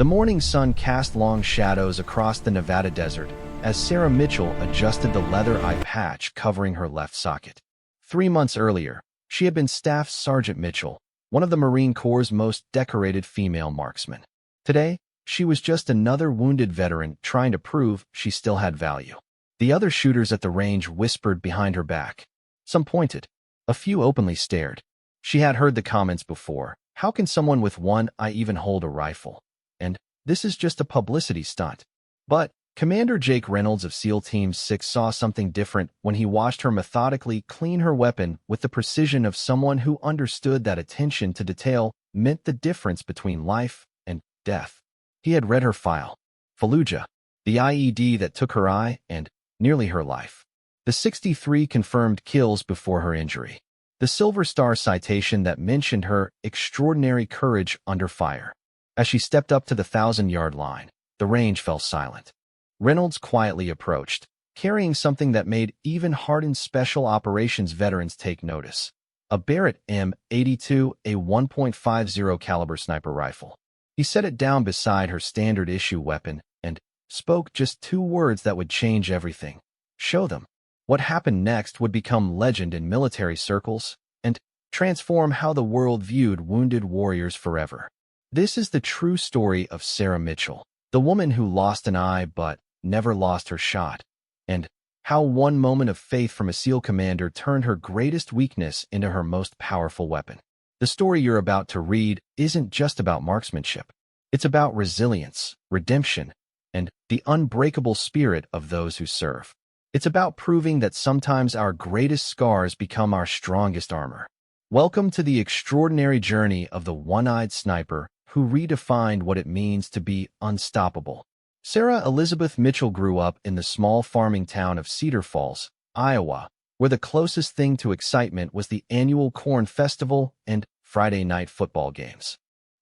The morning sun cast long shadows across the Nevada desert as Sarah Mitchell adjusted the leather eye patch covering her left socket. 3 months earlier, she had been Staff Sergeant Mitchell, one of the Marine Corps' most decorated female marksmen. Today, she was just another wounded veteran trying to prove she still had value. The other shooters at the range whispered behind her back. Some pointed. A few openly stared. She had heard the comments before. How can someone with one eye even hold a rifle? And this is just a publicity stunt. But Commander Jake Reynolds of SEAL Team 6 saw something different when he watched her methodically clean her weapon with the precision of someone who understood that attention to detail meant the difference between life and death. He had read her file. Fallujah, the IED that took her eye and nearly her life. The 63 confirmed kills before her injury. The Silver Star citation that mentioned her extraordinary courage under fire. As she stepped up to the 1,000-yard line, the range fell silent. Reynolds quietly approached, carrying something that made even hardened Special Operations veterans take notice. A Barrett M82, a 1.50 caliber sniper rifle. He set it down beside her standard-issue weapon and spoke just 2 words that would change everything. Show them. What happened next would become legend in military circles and transform how the world viewed wounded warriors forever. This is the true story of Sarah Mitchell, the woman who lost an eye but never lost her shot, and how one moment of faith from a SEAL commander turned her greatest weakness into her most powerful weapon. The story you're about to read isn't just about marksmanship. It's about resilience, redemption, and the unbreakable spirit of those who serve. It's about proving that sometimes our greatest scars become our strongest armor. Welcome to the extraordinary journey of the one-eyed sniper who redefined what it means to be unstoppable. Sarah Elizabeth Mitchell grew up in the small farming town of Cedar Falls, Iowa, where the closest thing to excitement was the annual Corn Festival and Friday night football games.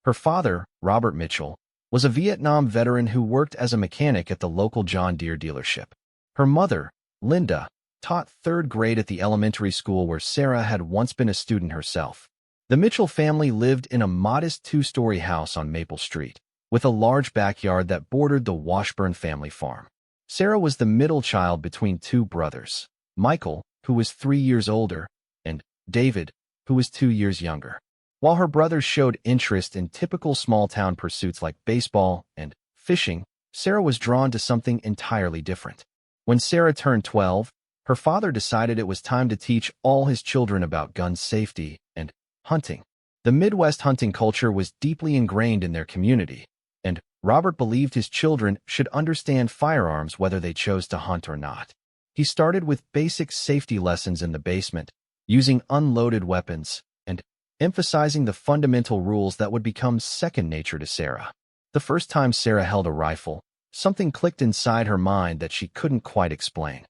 Her father, Robert Mitchell, was a Vietnam veteran who worked as a mechanic at the local John Deere dealership. Her mother, Linda, taught 3rd grade at the elementary school where Sarah had once been a student herself. The Mitchell family lived in a modest 2-story house on Maple Street, with a large backyard that bordered the Washburn family farm. Sarah was the middle child between 2 brothers, Michael, who was 3 years older, and David, who was 2 years younger. While her brothers showed interest in typical small-town pursuits like baseball and fishing, Sarah was drawn to something entirely different. When Sarah turned 12, her father decided it was time to teach all his children about gun safety and hunting. The Midwest hunting culture was deeply ingrained in their community, and Robert believed his children should understand firearms whether they chose to hunt or not. He started with basic safety lessons in the basement, using unloaded weapons, and emphasizing the fundamental rules that would become second nature to Sarah. The first time Sarah held a rifle, something clicked inside her mind that she couldn't quite explain.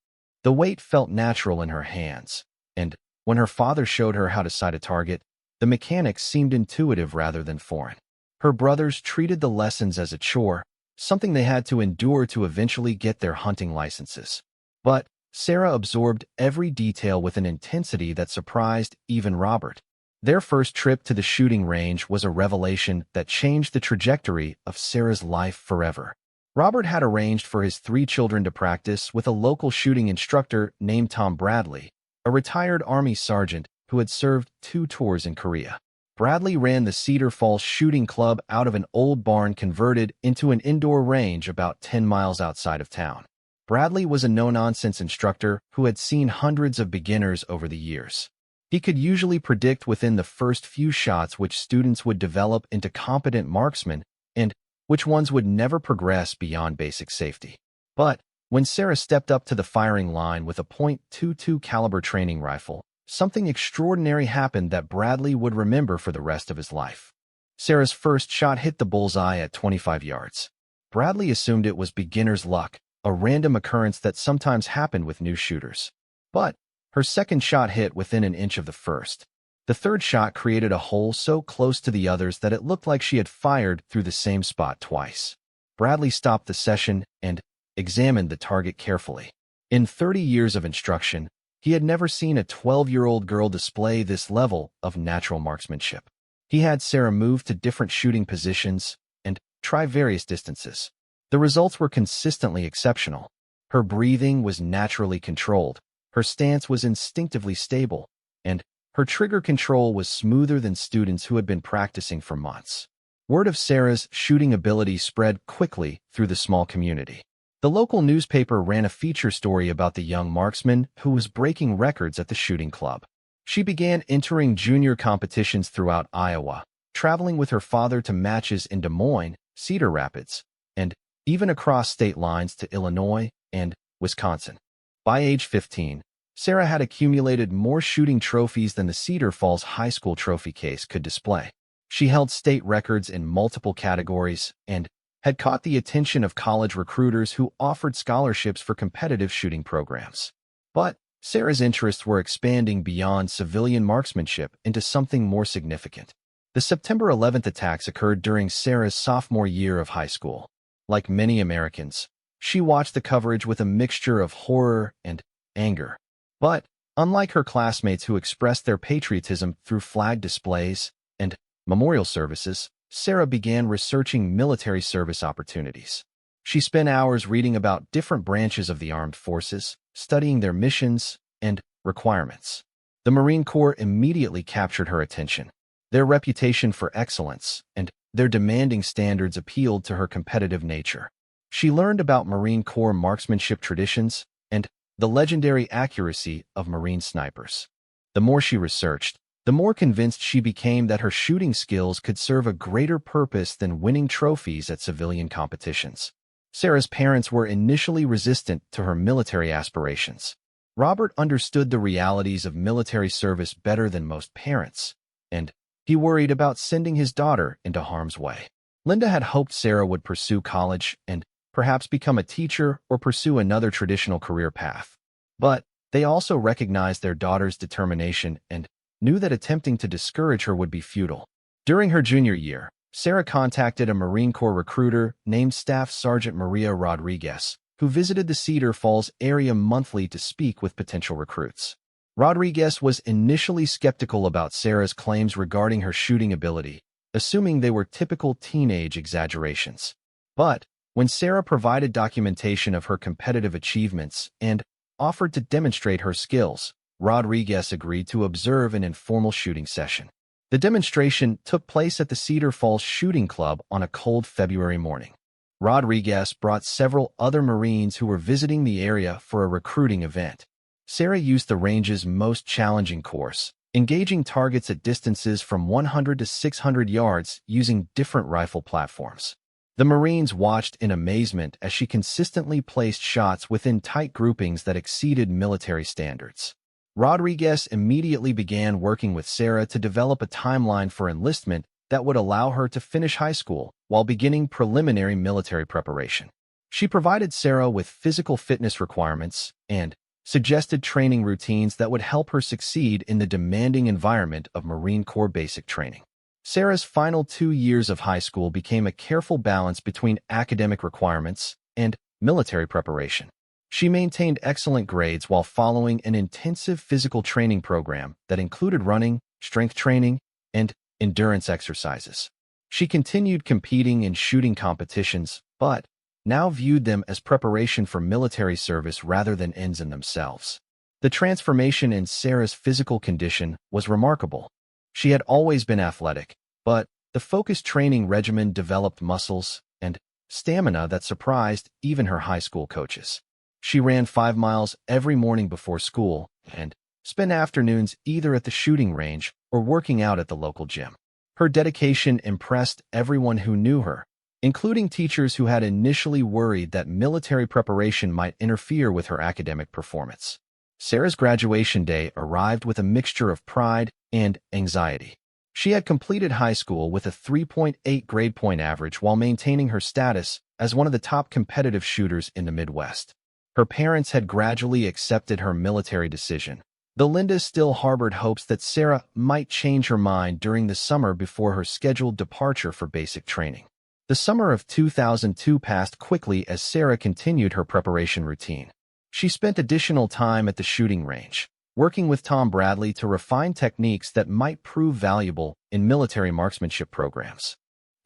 The weight felt natural in her hands, and when her father showed her how to sight a target, the mechanics seemed intuitive rather than foreign. Her brothers treated the lessons as a chore, something they had to endure to eventually get their hunting licenses. But Sarah absorbed every detail with an intensity that surprised even Robert. Their first trip to the shooting range was a revelation that changed the trajectory of Sarah's life forever. Robert had arranged for his 3 children to practice with a local shooting instructor named Tom Bradley, a retired Army sergeant who had served 2 tours in Korea. Bradley ran the Cedar Falls Shooting Club out of an old barn converted into an indoor range about 10 miles outside of town. Bradley was a no-nonsense instructor who had seen hundreds of beginners over the years. He could usually predict within the first few shots which students would develop into competent marksmen and which ones would never progress beyond basic safety. But when Sarah stepped up to the firing line with a .22 caliber training rifle, something extraordinary happened that Bradley would remember for the rest of his life. Sarah's first shot hit the bullseye at 25 yards. Bradley assumed it was beginner's luck, a random occurrence that sometimes happened with new shooters. But her second shot hit within an inch of the first. The third shot created a hole so close to the others that it looked like she had fired through the same spot twice. Bradley stopped the session and examined the target carefully. In 30 years of instruction, he had never seen a 12-year-old girl display this level of natural marksmanship. He had Sarah move to different shooting positions and try various distances. The results were consistently exceptional. Her breathing was naturally controlled, her stance was instinctively stable, and her trigger control was smoother than students who had been practicing for months. Word of Sarah's shooting ability spread quickly through the small community. The local newspaper ran a feature story about the young marksman who was breaking records at the shooting club. She began entering junior competitions throughout Iowa, traveling with her father to matches in Des Moines, Cedar Rapids, and even across state lines to Illinois and Wisconsin. By age 15, Sarah had accumulated more shooting trophies than the Cedar Falls High School trophy case could display. She held state records in multiple categories and had caught the attention of college recruiters who offered scholarships for competitive shooting programs. But Sarah's interests were expanding beyond civilian marksmanship into something more significant. The September 11th attacks occurred during Sarah's sophomore year of high school. Like many Americans, she watched the coverage with a mixture of horror and anger. But, unlike her classmates who expressed their patriotism through flag displays and memorial services, Sarah began researching military service opportunities. She spent hours reading about different branches of the armed forces, studying their missions and requirements. The Marine Corps immediately captured her attention. Their reputation for excellence and their demanding standards appealed to her competitive nature. She learned about Marine Corps marksmanship traditions and the legendary accuracy of Marine snipers. The more she researched, the more convinced she became that her shooting skills could serve a greater purpose than winning trophies at civilian competitions. Sarah's parents were initially resistant to her military aspirations. Robert understood the realities of military service better than most parents, and he worried about sending his daughter into harm's way. Linda had hoped Sarah would pursue college and perhaps become a teacher or pursue another traditional career path. But they also recognized their daughter's determination and knew that attempting to discourage her would be futile. During her junior year, Sarah contacted a Marine Corps recruiter named Staff Sergeant Maria Rodriguez, who visited the Cedar Falls area monthly to speak with potential recruits. Rodriguez was initially skeptical about Sarah's claims regarding her shooting ability, assuming they were typical teenage exaggerations. But when Sarah provided documentation of her competitive achievements and offered to demonstrate her skills, Rodriguez agreed to observe an informal shooting session. The demonstration took place at the Cedar Falls Shooting Club on a cold February morning. Rodriguez brought several other Marines who were visiting the area for a recruiting event. Sarah used the range's most challenging course, engaging targets at distances from 100 to 600 yards using different rifle platforms. The Marines watched in amazement as she consistently placed shots within tight groupings that exceeded military standards. Rodriguez immediately began working with Sarah to develop a timeline for enlistment that would allow her to finish high school while beginning preliminary military preparation. She provided Sarah with physical fitness requirements and suggested training routines that would help her succeed in the demanding environment of Marine Corps basic training. Sarah's final 2 years of high school became a careful balance between academic requirements and military preparation. She maintained excellent grades while following an intensive physical training program that included running, strength training, and endurance exercises. She continued competing in shooting competitions, but now viewed them as preparation for military service rather than ends in themselves. The transformation in Sarah's physical condition was remarkable. She had always been athletic, but the focused training regimen developed muscles and stamina that surprised even her high school coaches. She ran 5 miles every morning before school and spent afternoons either at the shooting range or working out at the local gym. Her dedication impressed everyone who knew her, including teachers who had initially worried that military preparation might interfere with her academic performance. Sarah's graduation day arrived with a mixture of pride and anxiety. She had completed high school with a 3.8 grade point average while maintaining her status as one of the top competitive shooters in the Midwest. Her parents had gradually accepted her military decision, though Linda still harbored hopes that Sarah might change her mind during the summer before her scheduled departure for basic training. The summer of 2002 passed quickly as Sarah continued her preparation routine. She spent additional time at the shooting range, working with Tom Bradley to refine techniques that might prove valuable in military marksmanship programs.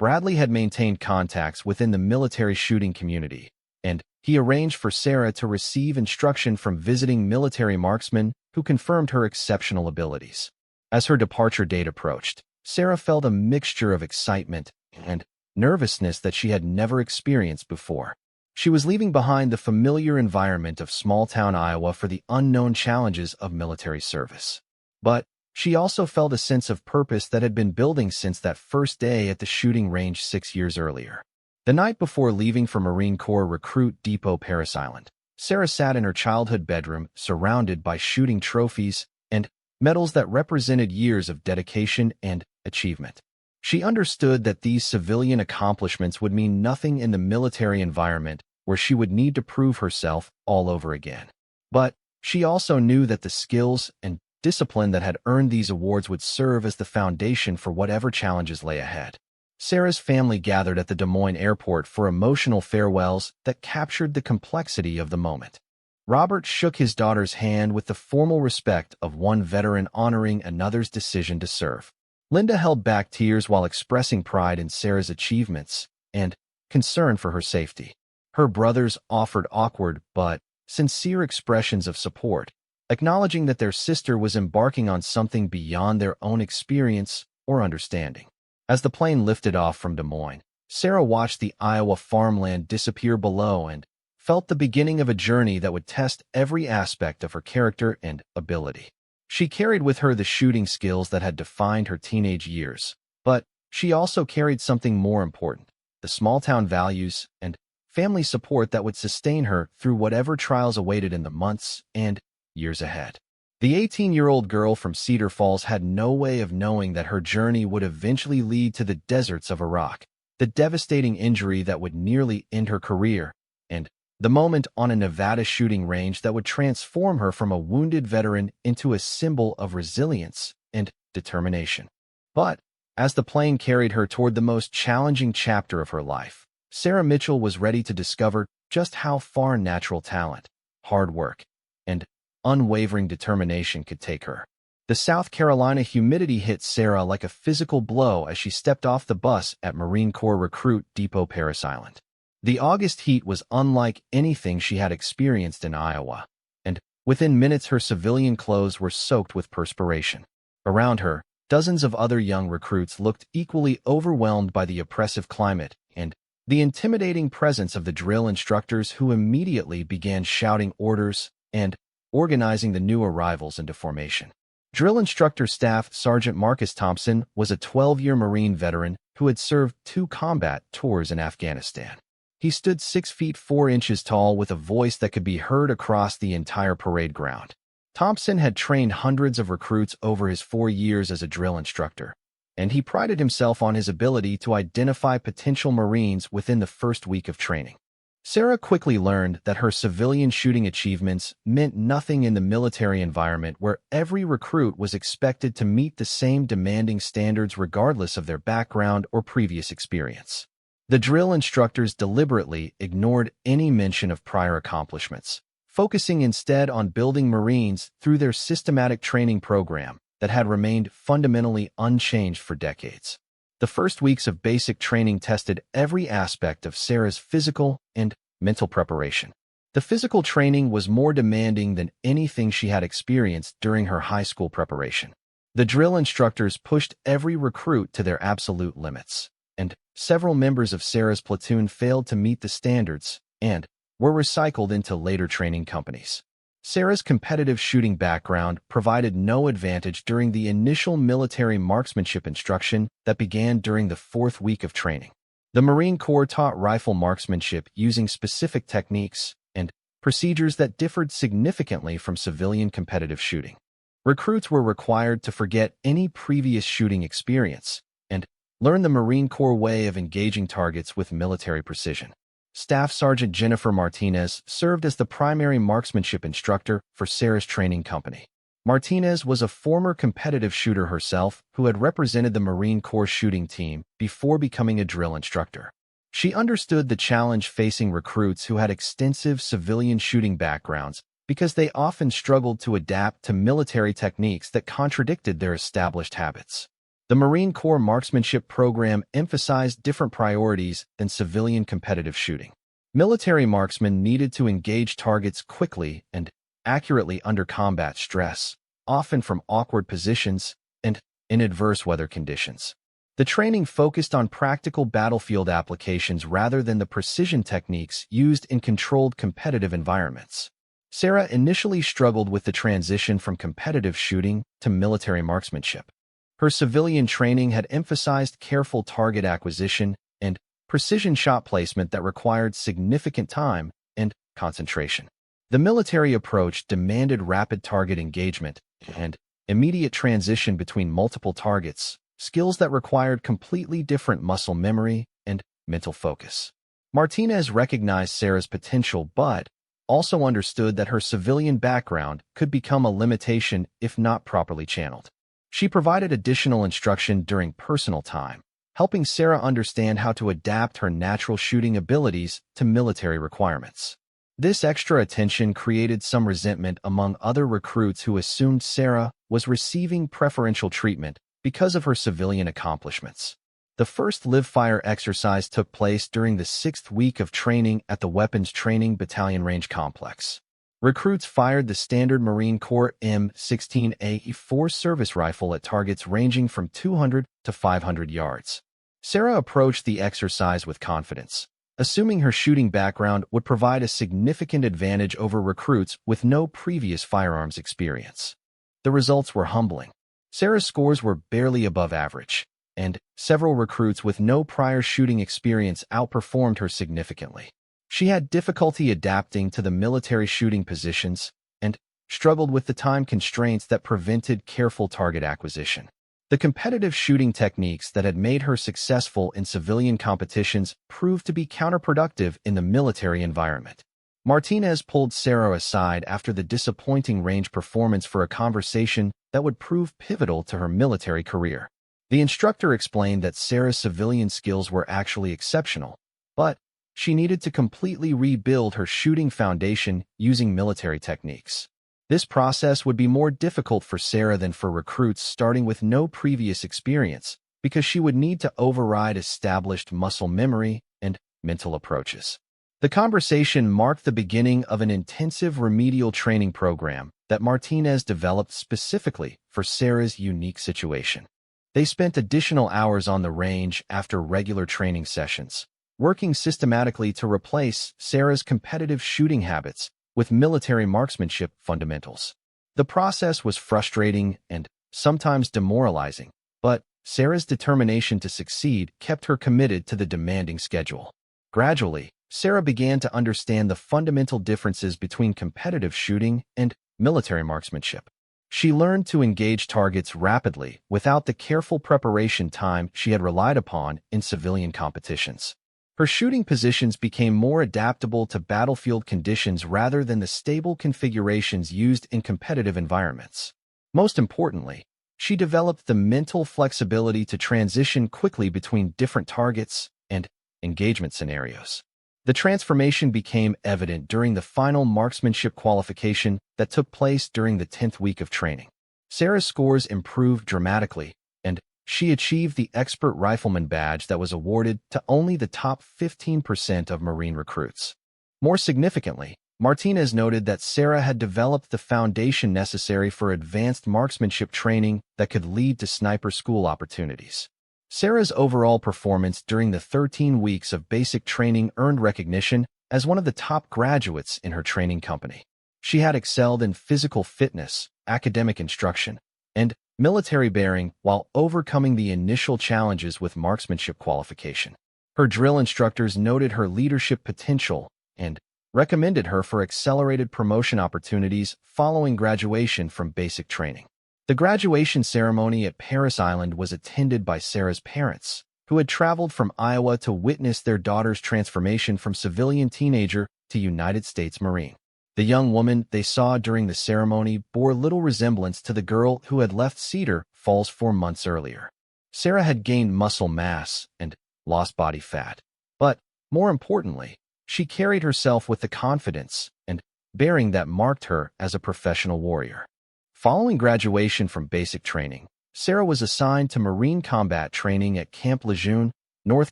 Bradley had maintained contacts within the military shooting community, and he arranged for Sarah to receive instruction from visiting military marksmen who confirmed her exceptional abilities. As her departure date approached, Sarah felt a mixture of excitement and nervousness that she had never experienced before. She was leaving behind the familiar environment of small-town Iowa for the unknown challenges of military service. But she also felt a sense of purpose that had been building since that first day at the shooting range 6 years earlier. The night before leaving for Marine Corps Recruit Depot Parris Island, Sarah sat in her childhood bedroom surrounded by shooting trophies and medals that represented years of dedication and achievement. She understood that these civilian accomplishments would mean nothing in the military environment where she would need to prove herself all over again. But she also knew that the skills and discipline that had earned these awards would serve as the foundation for whatever challenges lay ahead. Sarah's family gathered at the Des Moines airport for emotional farewells that captured the complexity of the moment. Robert shook his daughter's hand with the formal respect of one veteran honoring another's decision to serve. Linda held back tears while expressing pride in Sarah's achievements and concern for her safety. Her brothers offered awkward but sincere expressions of support, acknowledging that their sister was embarking on something beyond their own experience or understanding. As the plane lifted off from Des Moines, Sarah watched the Iowa farmland disappear below and felt the beginning of a journey that would test every aspect of her character and ability. She carried with her the shooting skills that had defined her teenage years, but she also carried something more important, the small-town values and family support that would sustain her through whatever trials awaited in the months and years ahead. The 18-year-old girl from Cedar Falls had no way of knowing that her journey would eventually lead to the deserts of Iraq, the devastating injury that would nearly end her career, and the moment on a Nevada shooting range that would transform her from a wounded veteran into a symbol of resilience and determination. But as the plane carried her toward the most challenging chapter of her life, Sarah Mitchell was ready to discover just how far natural talent, hard work, and unwavering determination could take her. The South Carolina humidity hit Sarah like a physical blow as she stepped off the bus at Marine Corps Recruit Depot Parris Island. The August heat was unlike anything she had experienced in Iowa, and within minutes her civilian clothes were soaked with perspiration. Around her, dozens of other young recruits looked equally overwhelmed by the oppressive climate and the intimidating presence of the drill instructors who immediately began shouting orders and organizing the new arrivals into formation. Drill Instructor Staff Sergeant Marcus Thompson was a 12-year Marine veteran who had served 2 combat tours in Afghanistan. He stood 6 feet 4 inches tall with a voice that could be heard across the entire parade ground. Thompson had trained hundreds of recruits over his 4 years as a drill instructor, and he prided himself on his ability to identify potential Marines within the first week of training. Sarah quickly learned that her civilian shooting achievements meant nothing in the military environment where every recruit was expected to meet the same demanding standards regardless of their background or previous experience. The drill instructors deliberately ignored any mention of prior accomplishments, focusing instead on building Marines through their systematic training program that had remained fundamentally unchanged for decades. The first weeks of basic training tested every aspect of Sarah's physical and mental preparation. The physical training was more demanding than anything she had experienced during her high school preparation. The drill instructors pushed every recruit to their absolute limits, and several members of Sarah's platoon failed to meet the standards and were recycled into later training companies. Sarah's competitive shooting background provided no advantage during the initial military marksmanship instruction that began during the 4th week of training. The Marine Corps taught rifle marksmanship using specific techniques and procedures that differed significantly from civilian competitive shooting. Recruits were required to forget any previous shooting experience and learn the Marine Corps way of engaging targets with military precision. Staff Sergeant Jennifer Martinez served as the primary marksmanship instructor for Sarah's training company. Martinez was a former competitive shooter herself who had represented the Marine Corps shooting team before becoming a drill instructor. She understood the challenge facing recruits who had extensive civilian shooting backgrounds because they often struggled to adapt to military techniques that contradicted their established habits. The Marine Corps marksmanship program emphasized different priorities than civilian competitive shooting. Military marksmen needed to engage targets quickly and accurately under combat stress, often from awkward positions and in adverse weather conditions. The training focused on practical battlefield applications rather than the precision techniques used in controlled competitive environments. Sarah initially struggled with the transition from competitive shooting to military marksmanship. Her civilian training had emphasized careful target acquisition and precision shot placement that required significant time and concentration. The military approach demanded rapid target engagement and immediate transition between multiple targets, skills that required completely different muscle memory and mental focus. Martinez recognized Sarah's potential but also understood that her civilian background could become a limitation if not properly channeled. She provided additional instruction during personal time, helping Sarah understand how to adapt her natural shooting abilities to military requirements. This extra attention created some resentment among other recruits who assumed Sarah was receiving preferential treatment because of her civilian accomplishments. The first live-fire exercise took place during the 6th week of training at the Weapons Training Battalion Range Complex. Recruits fired the standard Marine Corps M16A4 service rifle at targets ranging from 200 to 500 yards. Sarah approached the exercise with confidence, assuming her shooting background would provide a significant advantage over recruits with no previous firearms experience. The results were humbling. Sarah's scores were barely above average, and several recruits with no prior shooting experience outperformed her significantly. She had difficulty adapting to the military shooting positions and struggled with the time constraints that prevented careful target acquisition. The competitive shooting techniques that had made her successful in civilian competitions proved to be counterproductive in the military environment. Martinez pulled Sarah aside after the disappointing range performance for a conversation that would prove pivotal to her military career. The instructor explained that Sarah's civilian skills were actually exceptional, but she needed to completely rebuild her shooting foundation using military techniques. This process would be more difficult for Sarah than for recruits starting with no previous experience because she would need to override established muscle memory and mental approaches. The conversation marked the beginning of an intensive remedial training program that Martinez developed specifically for Sarah's unique situation. They spent additional hours on the range after regular training sessions, working systematically to replace Sarah's competitive shooting habits with military marksmanship fundamentals. The process was frustrating and sometimes demoralizing, but Sarah's determination to succeed kept her committed to the demanding schedule. Gradually, Sarah began to understand the fundamental differences between competitive shooting and military marksmanship. She learned to engage targets rapidly without the careful preparation time she had relied upon in civilian competitions. Her shooting positions became more adaptable to battlefield conditions rather than the stable configurations used in competitive environments. Most importantly, she developed the mental flexibility to transition quickly between different targets and engagement scenarios. The transformation became evident during the final marksmanship qualification that took place during the 10th week of training. Sarah's scores improved dramatically, and she achieved the Expert Rifleman badge that was awarded to only the top 15% of Marine recruits. More significantly, Martinez noted that Sarah had developed the foundation necessary for advanced marksmanship training that could lead to sniper school opportunities. Sarah's overall performance during the 13 weeks of basic training earned recognition as one of the top graduates in her training company. She had excelled in physical fitness, academic instruction, and military bearing while overcoming the initial challenges with marksmanship qualification. Her drill instructors noted her leadership potential and recommended her for accelerated promotion opportunities following graduation from basic training. The graduation ceremony at Parris Island was attended by Sarah's parents, who had traveled from Iowa to witness their daughter's transformation from civilian teenager to United States Marine. The young woman they saw during the ceremony bore little resemblance to the girl who had left Cedar Falls 4 months earlier. Sarah had gained muscle mass and lost body fat, but more importantly, she carried herself with the confidence and bearing that marked her as a professional warrior. Following graduation from basic training, Sarah was assigned to Marine combat training at Camp Lejeune, North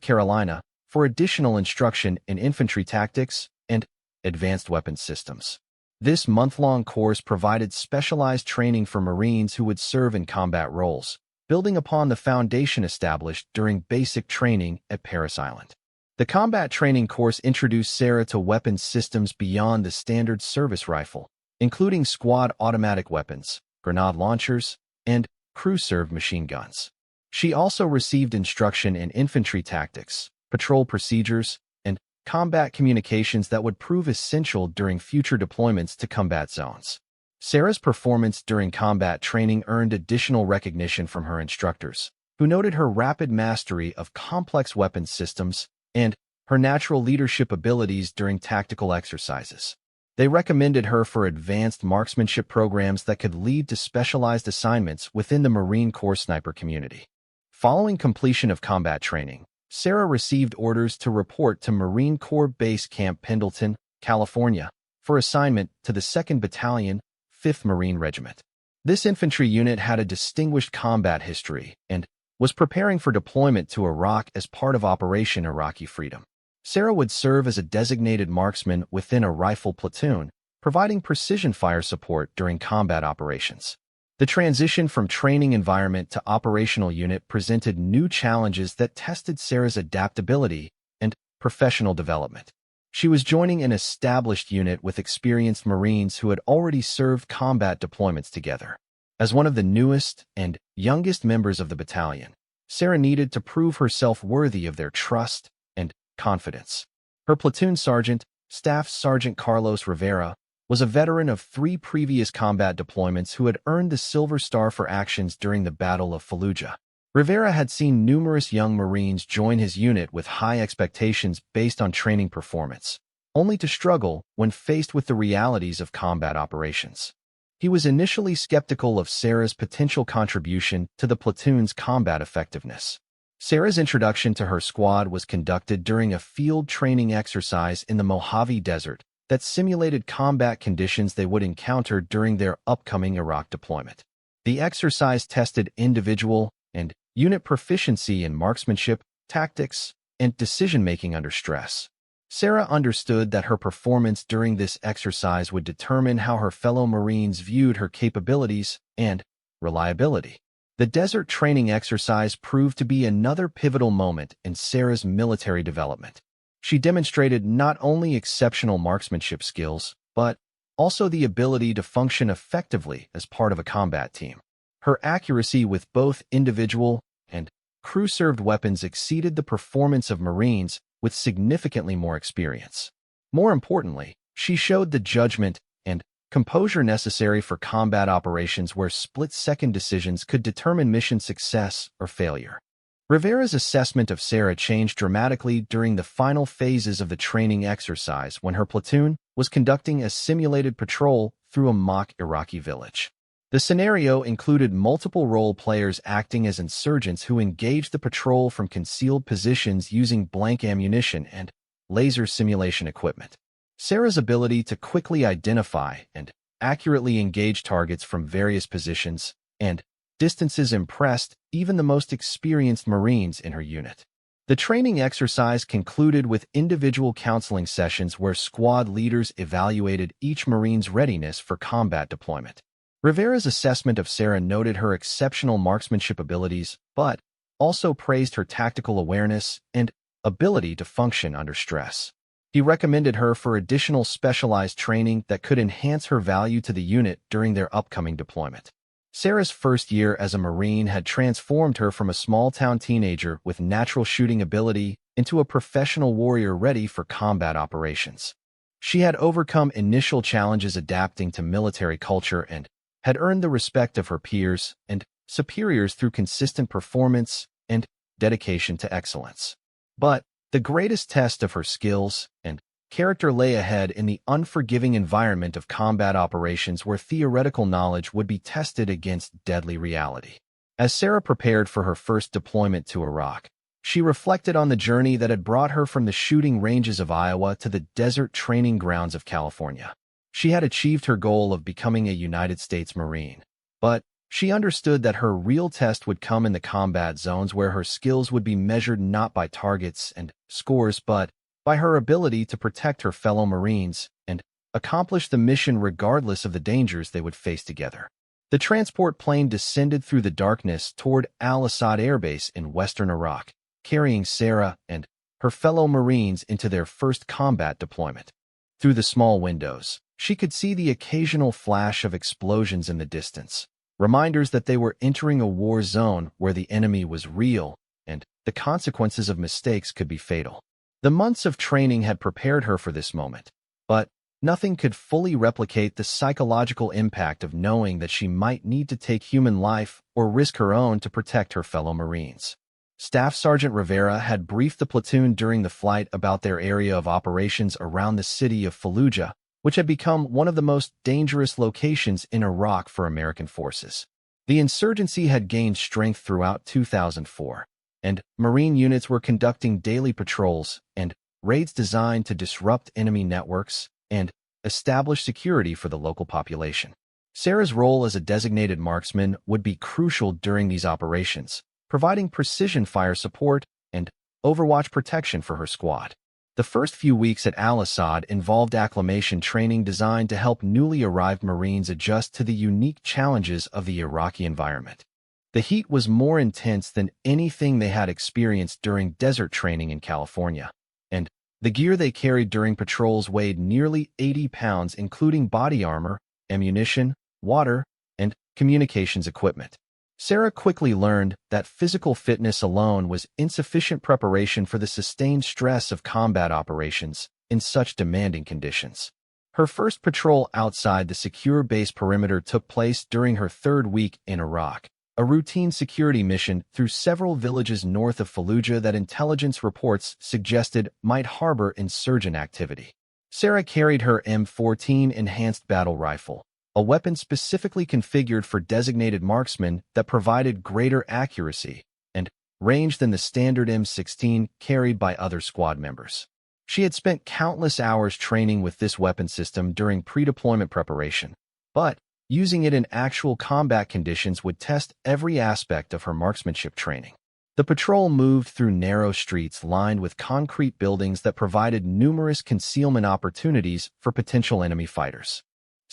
Carolina, for additional instruction in infantry tactics and advanced weapons systems. This month-long course provided specialized training for Marines who would serve in combat roles, building upon the foundation established during basic training at Parris Island. The combat training course introduced Sarah to weapons systems beyond the standard service rifle, including squad automatic weapons, grenade launchers, and crew-served machine guns. She also received instruction in infantry tactics, patrol procedures, and combat communications that would prove essential during future deployments to combat zones. Sarah's performance during combat training earned additional recognition from her instructors, who noted her rapid mastery of complex weapons systems and her natural leadership abilities during tactical exercises. They recommended her for advanced marksmanship programs that could lead to specialized assignments within the Marine Corps sniper community. Following completion of combat training, Sarah received orders to report to Marine Corps Base Camp Pendleton, California, for assignment to the 2nd Battalion, 5th Marine Regiment. This infantry unit had a distinguished combat history and was preparing for deployment to Iraq as part of Operation Iraqi Freedom. Sarah would serve as a designated marksman within a rifle platoon, providing precision fire support during combat operations. The transition from training environment to operational unit presented new challenges that tested Sarah's adaptability and professional development. She was joining an established unit with experienced Marines who had already served combat deployments together. As one of the newest and youngest members of the battalion, Sarah needed to prove herself worthy of their trust and confidence. Her platoon sergeant, Staff Sergeant Carlos Rivera, was a veteran of 3 previous combat deployments who had earned the Silver Star for actions during the Battle of Fallujah. Rivera had seen numerous young Marines join his unit with high expectations based on training performance, only to struggle when faced with the realities of combat operations. He was initially skeptical of Sarah's potential contribution to the platoon's combat effectiveness. Sarah's introduction to her squad was conducted during a field training exercise in the Mojave Desert that simulated combat conditions they would encounter during their upcoming Iraq deployment. The exercise tested individual and unit proficiency in marksmanship, tactics, and decision-making under stress. Sarah understood that her performance during this exercise would determine how her fellow Marines viewed her capabilities and reliability. The desert training exercise proved to be another pivotal moment in Sarah's military development. She demonstrated not only exceptional marksmanship skills, but also the ability to function effectively as part of a combat team. Her accuracy with both individual and crew-served weapons exceeded the performance of Marines with significantly more experience. More importantly, she showed the judgment and composure necessary for combat operations where split-second decisions could determine mission success or failure. Rivera's assessment of Sarah changed dramatically during the final phases of the training exercise when her platoon was conducting a simulated patrol through a mock Iraqi village. The scenario included multiple role players acting as insurgents who engaged the patrol from concealed positions using blank ammunition and laser simulation equipment. Sarah's ability to quickly identify and accurately engage targets from various positions and distances impressed even the most experienced Marines in her unit. The training exercise concluded with individual counseling sessions where squad leaders evaluated each Marine's readiness for combat deployment. Rivera's assessment of Sarah noted her exceptional marksmanship abilities, but also praised her tactical awareness and ability to function under stress. He recommended her for additional specialized training that could enhance her value to the unit during their upcoming deployment. Sarah's first year as a Marine had transformed her from a small-town teenager with natural shooting ability into a professional warrior ready for combat operations. She had overcome initial challenges adapting to military culture and had earned the respect of her peers and superiors through consistent performance and dedication to excellence. But the greatest test of her skills and character lay ahead in the unforgiving environment of combat operations where theoretical knowledge would be tested against deadly reality. As Sarah prepared for her first deployment to Iraq, she reflected on the journey that had brought her from the shooting ranges of Iowa to the desert training grounds of California. She had achieved her goal of becoming a United States Marine, but She understood that her real test would come in the combat zones where her skills would be measured not by targets and scores but by her ability to protect her fellow Marines and accomplish the mission regardless of the dangers they would face together. The transport plane descended through the darkness toward Al-Assad Air Base in western Iraq, carrying Sarah and her fellow Marines into their first combat deployment. Through the small windows, she could see the occasional flash of explosions in the distance, reminders that they were entering a war zone where the enemy was real and the consequences of mistakes could be fatal. The months of training had prepared her for this moment, but nothing could fully replicate the psychological impact of knowing that she might need to take human life or risk her own to protect her fellow Marines. Staff Sergeant Rivera had briefed the platoon during the flight about their area of operations around the city of Fallujah, which had become one of the most dangerous locations in Iraq for American forces. The insurgency had gained strength throughout 2004, and Marine units were conducting daily patrols and raids designed to disrupt enemy networks and establish security for the local population. Sarah's role as a designated marksman would be crucial during these operations, providing precision fire support and overwatch protection for her squad. The first few weeks at Al-Assad involved acclimation training designed to help newly arrived Marines adjust to the unique challenges of the Iraqi environment. The heat was more intense than anything they had experienced during desert training in California, and the gear they carried during patrols weighed nearly 80 pounds, including body armor, ammunition, water, and communications equipment. Sarah quickly learned that physical fitness alone was insufficient preparation for the sustained stress of combat operations in such demanding conditions. Her first patrol outside the secure base perimeter took place during her third week in Iraq, a routine security mission through several villages north of Fallujah that intelligence reports suggested might harbor insurgent activity. Sarah carried her M14 enhanced battle rifle, a weapon specifically configured for designated marksmen that provided greater accuracy and range than the standard M16 carried by other squad members. She had spent countless hours training with this weapon system during pre-deployment preparation, but using it in actual combat conditions would test every aspect of her marksmanship training. The patrol moved through narrow streets lined with concrete buildings that provided numerous concealment opportunities for potential enemy fighters.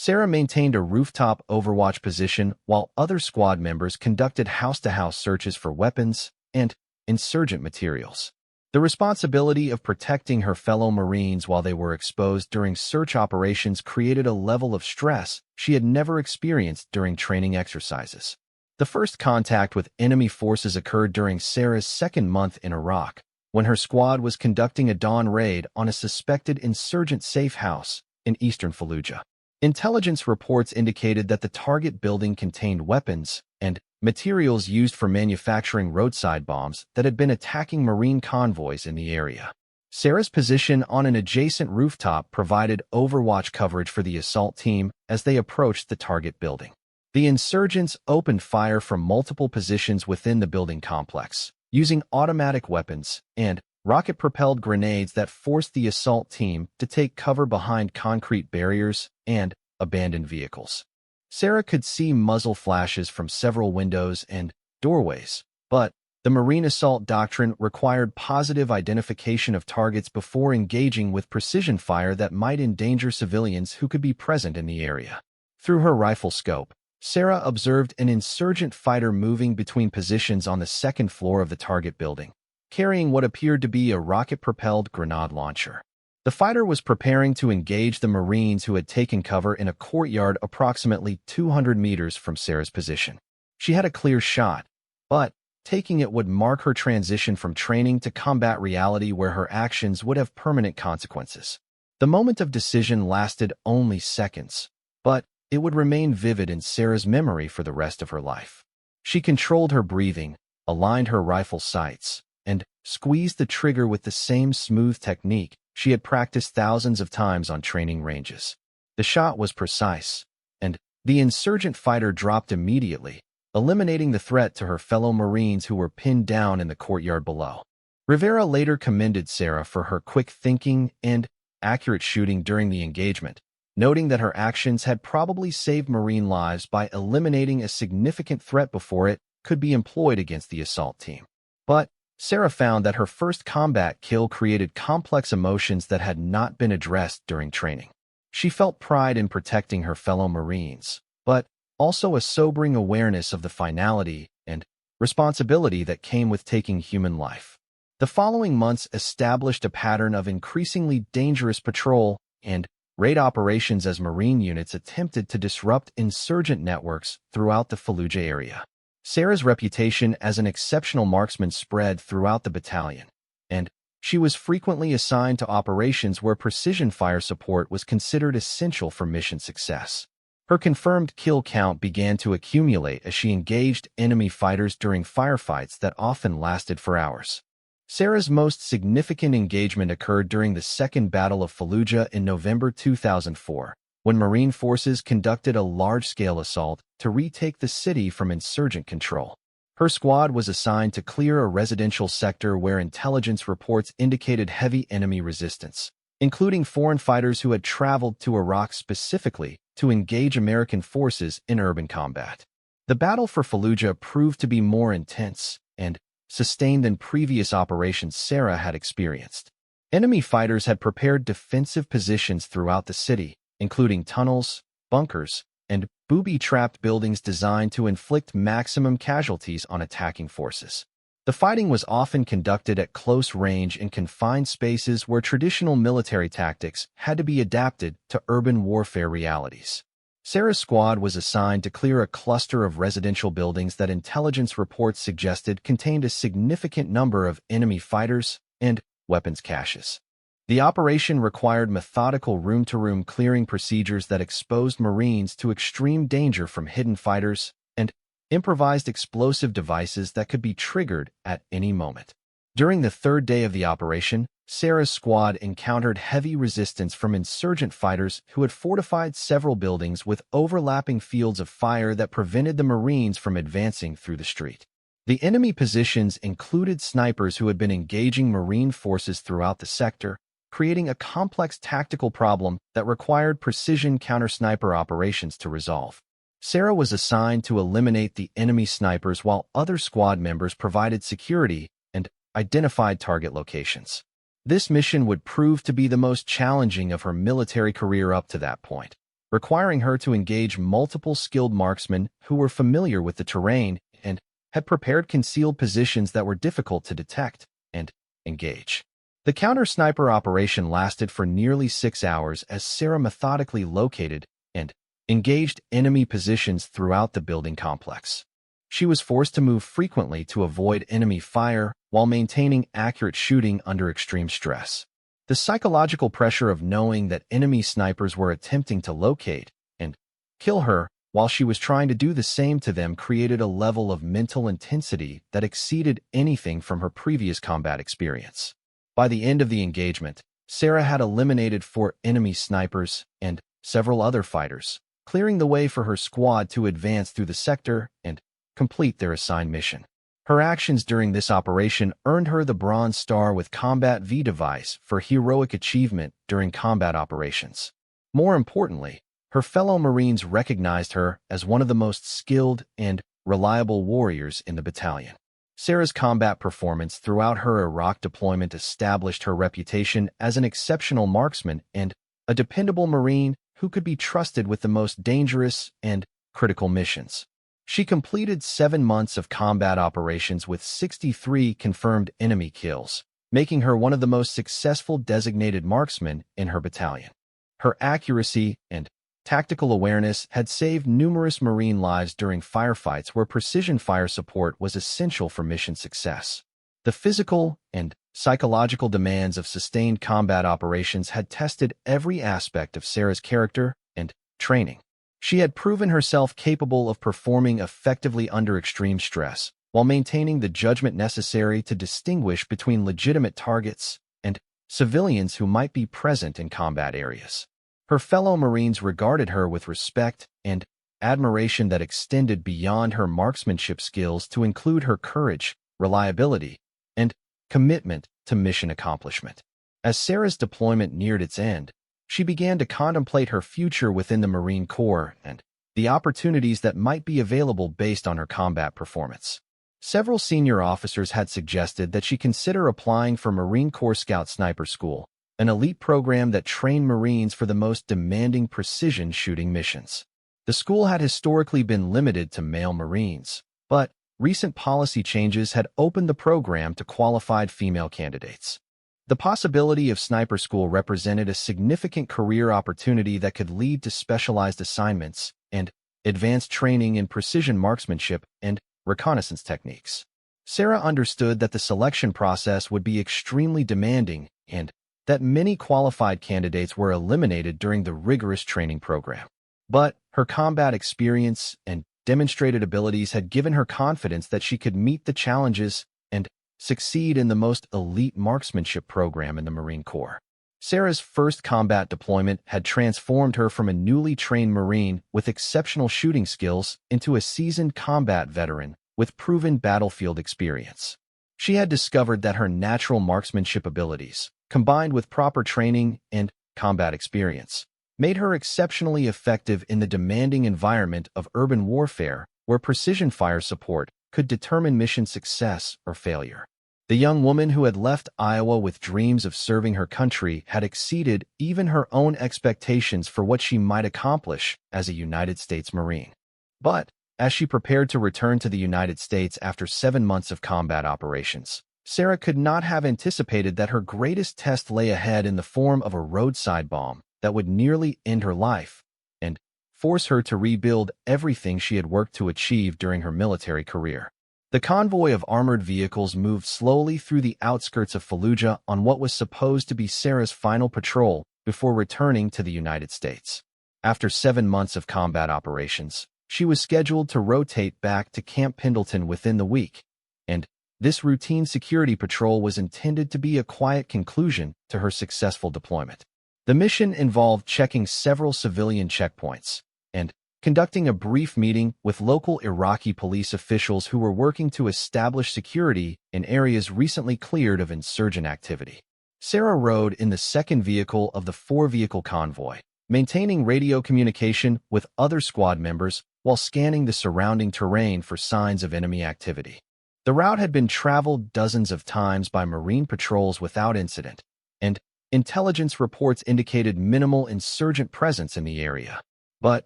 Sarah maintained a rooftop overwatch position while other squad members conducted house-to-house searches for weapons and insurgent materials. The responsibility of protecting her fellow Marines while they were exposed during search operations created a level of stress she had never experienced during training exercises. The first contact with enemy forces occurred during Sarah's second month in Iraq, when her squad was conducting a dawn raid on a suspected insurgent safe house in eastern Fallujah. Intelligence reports indicated that the target building contained weapons and materials used for manufacturing roadside bombs that had been attacking Marine convoys in the area. Sarah's position on an adjacent rooftop provided overwatch coverage for the assault team as they approached the target building. The insurgents opened fire from multiple positions within the building complex, using automatic weapons and rocket-propelled grenades that forced the assault team to take cover behind concrete barriers and abandoned vehicles. Sarah could see muzzle flashes from several windows and doorways, but the Marine assault doctrine required positive identification of targets before engaging with precision fire that might endanger civilians who could be present in the area. Through her rifle scope, Sarah observed an insurgent fighter moving between positions on the second floor of the target building, carrying what appeared to be a rocket-propelled grenade launcher. The fighter was preparing to engage the Marines who had taken cover in a courtyard approximately 200 meters from Sarah's position. She had a clear shot, but taking it would mark her transition from training to combat reality where her actions would have permanent consequences. The moment of decision lasted only seconds, but it would remain vivid in Sarah's memory for the rest of her life. She controlled her breathing, aligned her rifle sights, and squeezed the trigger with the same smooth technique she had practiced thousands of times on training ranges. The shot was precise, and the insurgent fighter dropped immediately, eliminating the threat to her fellow Marines who were pinned down in the courtyard below. Rivera later commended Sarah for her quick thinking and accurate shooting during the engagement, noting that her actions had probably saved Marine lives by eliminating a significant threat before it could be employed against the assault team. But Sarah found that her first combat kill created complex emotions that had not been addressed during training. She felt pride in protecting her fellow Marines, but also a sobering awareness of the finality and responsibility that came with taking human life. The following months established a pattern of increasingly dangerous patrol and raid operations as Marine units attempted to disrupt insurgent networks throughout the Fallujah area. Sarah's reputation as an exceptional marksman spread throughout the battalion, and she was frequently assigned to operations where precision fire support was considered essential for mission success. Her confirmed kill count began to accumulate as she engaged enemy fighters during firefights that often lasted for hours. Sarah's most significant engagement occurred during the Second Battle of Fallujah in November 2004, when Marine forces conducted a large-scale assault to retake the city from insurgent control. Her squad was assigned to clear a residential sector where intelligence reports indicated heavy enemy resistance, including foreign fighters who had traveled to Iraq specifically to engage American forces in urban combat. The battle for Fallujah proved to be more intense and sustained than previous operations Sarah had experienced. Enemy fighters had prepared defensive positions throughout the city, including tunnels, bunkers, and booby-trapped buildings designed to inflict maximum casualties on attacking forces. The fighting was often conducted at close range in confined spaces where traditional military tactics had to be adapted to urban warfare realities. Sarah's squad was assigned to clear a cluster of residential buildings that intelligence reports suggested contained a significant number of enemy fighters and weapons caches. The operation required methodical room-to-room clearing procedures that exposed Marines to extreme danger from hidden fighters and improvised explosive devices that could be triggered at any moment. During the third day of the operation, Sarah's squad encountered heavy resistance from insurgent fighters who had fortified several buildings with overlapping fields of fire that prevented the Marines from advancing through the street. The enemy positions included snipers who had been engaging Marine forces throughout the sector, creating a complex tactical problem that required precision counter-sniper operations to resolve. Sarah was assigned to eliminate the enemy snipers while other squad members provided security and identified target locations. This mission would prove to be the most challenging of her military career up to that point, requiring her to engage multiple skilled marksmen who were familiar with the terrain and had prepared concealed positions that were difficult to detect and engage. The counter-sniper operation lasted for nearly 6 hours as Sarah methodically located and engaged enemy positions throughout the building complex. She was forced to move frequently to avoid enemy fire while maintaining accurate shooting under extreme stress. The psychological pressure of knowing that enemy snipers were attempting to locate and kill her while she was trying to do the same to them created a level of mental intensity that exceeded anything from her previous combat experience. By the end of the engagement, Sarah had eliminated 4 enemy snipers and several other fighters, clearing the way for her squad to advance through the sector and complete their assigned mission. Her actions during this operation earned her the Bronze Star with Combat V device for heroic achievement during combat operations. More importantly, her fellow Marines recognized her as one of the most skilled and reliable warriors in the battalion. Sarah's combat performance throughout her Iraq deployment established her reputation as an exceptional marksman and a dependable Marine who could be trusted with the most dangerous and critical missions. She completed 7 months of combat operations with 63 confirmed enemy kills, making her one of the most successful designated marksmen in her battalion. Her accuracy and tactical awareness had saved numerous Marine lives during firefights where precision fire support was essential for mission success. The physical and psychological demands of sustained combat operations had tested every aspect of Sarah's character and training. She had proven herself capable of performing effectively under extreme stress, while maintaining the judgment necessary to distinguish between legitimate targets and civilians who might be present in combat areas. Her fellow Marines regarded her with respect and admiration that extended beyond her marksmanship skills to include her courage, reliability, and commitment to mission accomplishment. As Sarah's deployment neared its end, she began to contemplate her future within the Marine Corps and the opportunities that might be available based on her combat performance. Several senior officers had suggested that she consider applying for Marine Corps Scout Sniper School, an elite program that trained Marines for the most demanding precision shooting missions. The school had historically been limited to male Marines, but recent policy changes had opened the program to qualified female candidates. The possibility of sniper school represented a significant career opportunity that could lead to specialized assignments and advanced training in precision marksmanship and reconnaissance techniques. Sarah understood that the selection process would be extremely demanding and that many qualified candidates were eliminated during the rigorous training program. But her combat experience and demonstrated abilities had given her confidence that she could meet the challenges and succeed in the most elite marksmanship program in the Marine Corps. Sarah's first combat deployment had transformed her from a newly trained Marine with exceptional shooting skills into a seasoned combat veteran with proven battlefield experience. She had discovered that her natural marksmanship abilities, combined with proper training and combat experience, made her exceptionally effective in the demanding environment of urban warfare where precision fire support could determine mission success or failure. The young woman who had left Iowa with dreams of serving her country had exceeded even her own expectations for what she might accomplish as a United States Marine. But as she prepared to return to the United States after 7 months of combat operations, Sarah could not have anticipated that her greatest test lay ahead in the form of a roadside bomb that would nearly end her life and force her to rebuild everything she had worked to achieve during her military career. The convoy of armored vehicles moved slowly through the outskirts of Fallujah on what was supposed to be Sarah's final patrol before returning to the United States. After 7 months of combat operations, she was scheduled to rotate back to Camp Pendleton within the week, and this routine security patrol was intended to be a quiet conclusion to her successful deployment. The mission involved checking several civilian checkpoints and conducting a brief meeting with local Iraqi police officials who were working to establish security in areas recently cleared of insurgent activity. Sarah rode in the second vehicle of the 4-vehicle convoy, maintaining radio communication with other squad members while scanning the surrounding terrain for signs of enemy activity. The route had been traveled dozens of times by Marine patrols without incident, and intelligence reports indicated minimal insurgent presence in the area. But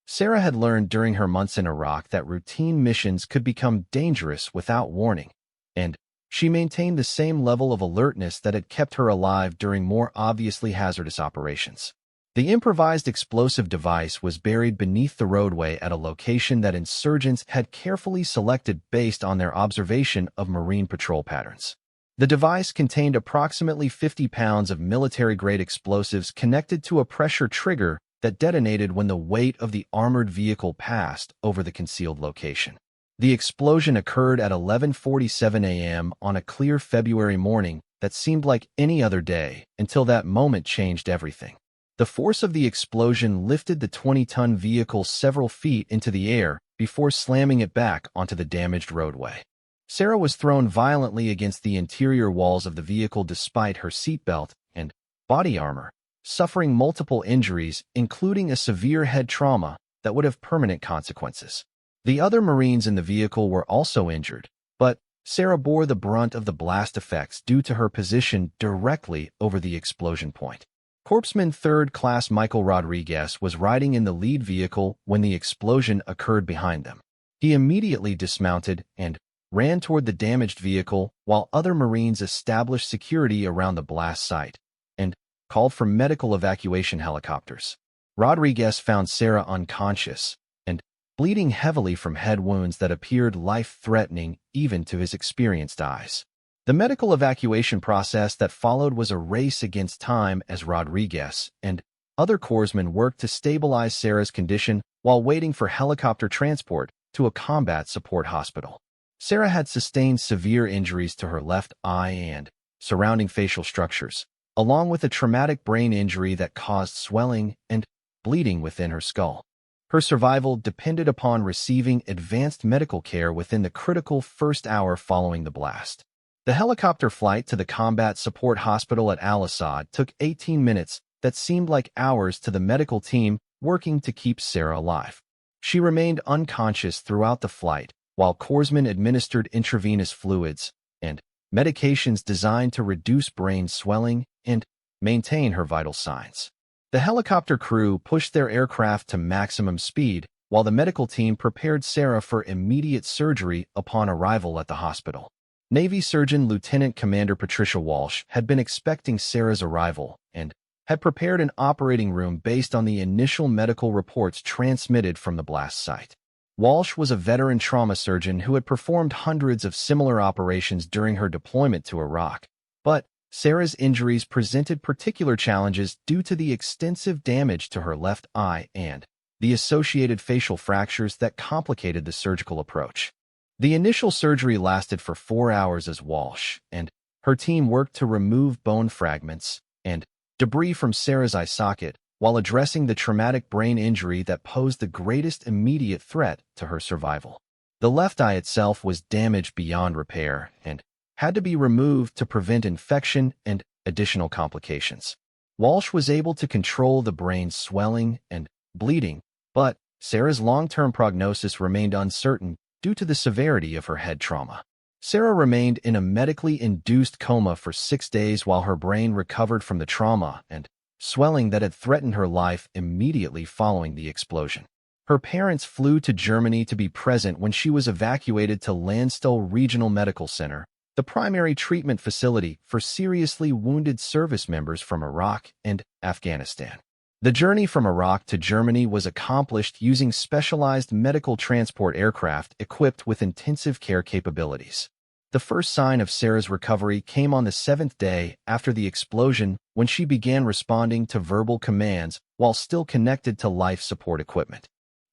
Sarah had learned during her months in Iraq that routine missions could become dangerous without warning, and she maintained the same level of alertness that had kept her alive during more obviously hazardous operations. The improvised explosive device was buried beneath the roadway at a location that insurgents had carefully selected based on their observation of Marine patrol patterns. The device contained approximately 50 pounds of military-grade explosives connected to a pressure trigger that detonated when the weight of the armored vehicle passed over the concealed location. The explosion occurred at 11:47 a.m. on a clear February morning that seemed like any other day until that moment changed everything. The force of the explosion lifted the 20-ton vehicle several feet into the air before slamming it back onto the damaged roadway. Sarah was thrown violently against the interior walls of the vehicle despite her seatbelt and body armor, suffering multiple injuries, including a severe head trauma that would have permanent consequences. The other Marines in the vehicle were also injured, but Sarah bore the brunt of the blast effects due to her position directly over the explosion point. Corpsman 3rd Class Michael Rodriguez was riding in the lead vehicle when the explosion occurred behind them. He immediately dismounted and ran toward the damaged vehicle while other Marines established security around the blast site and called for medical evacuation helicopters. Rodriguez found Sarah unconscious and bleeding heavily from head wounds that appeared life-threatening even to his experienced eyes. The medical evacuation process that followed was a race against time as Rodriguez and other corpsmen worked to stabilize Sarah's condition while waiting for helicopter transport to a combat support hospital. Sarah had sustained severe injuries to her left eye and surrounding facial structures, along with a traumatic brain injury that caused swelling and bleeding within her skull. Her survival depended upon receiving advanced medical care within the critical first hour following the blast. The helicopter flight to the combat support hospital at Al-Assad took 18 minutes that seemed like hours to the medical team working to keep Sarah alive. She remained unconscious throughout the flight, while corpsmen administered intravenous fluids and medications designed to reduce brain swelling and maintain her vital signs. The helicopter crew pushed their aircraft to maximum speed, while the medical team prepared Sarah for immediate surgery upon arrival at the hospital. Navy Surgeon Lieutenant Commander Patricia Walsh had been expecting Sarah's arrival and had prepared an operating room based on the initial medical reports transmitted from the blast site. Walsh was a veteran trauma surgeon who had performed hundreds of similar operations during her deployment to Iraq, but Sarah's injuries presented particular challenges due to the extensive damage to her left eye and the associated facial fractures that complicated the surgical approach. The initial surgery lasted for 4 hours as Walsh and her team worked to remove bone fragments and debris from Sarah's eye socket while addressing the traumatic brain injury that posed the greatest immediate threat to her survival. The left eye itself was damaged beyond repair and had to be removed to prevent infection and additional complications. Walsh was able to control the brain's swelling and bleeding, but Sarah's long-term prognosis remained uncertain due to the severity of her head trauma. Sarah remained in a medically induced coma for 6 days while her brain recovered from the trauma and swelling that had threatened her life immediately following the explosion. Her parents flew to Germany to be present when she was evacuated to Landstuhl Regional Medical Center, the primary treatment facility for seriously wounded service members from Iraq and Afghanistan. The journey from Iraq to Germany was accomplished using specialized medical transport aircraft equipped with intensive care capabilities. The first sign of Sarah's recovery came on the 7th day after the explosion when she began responding to verbal commands while still connected to life support equipment.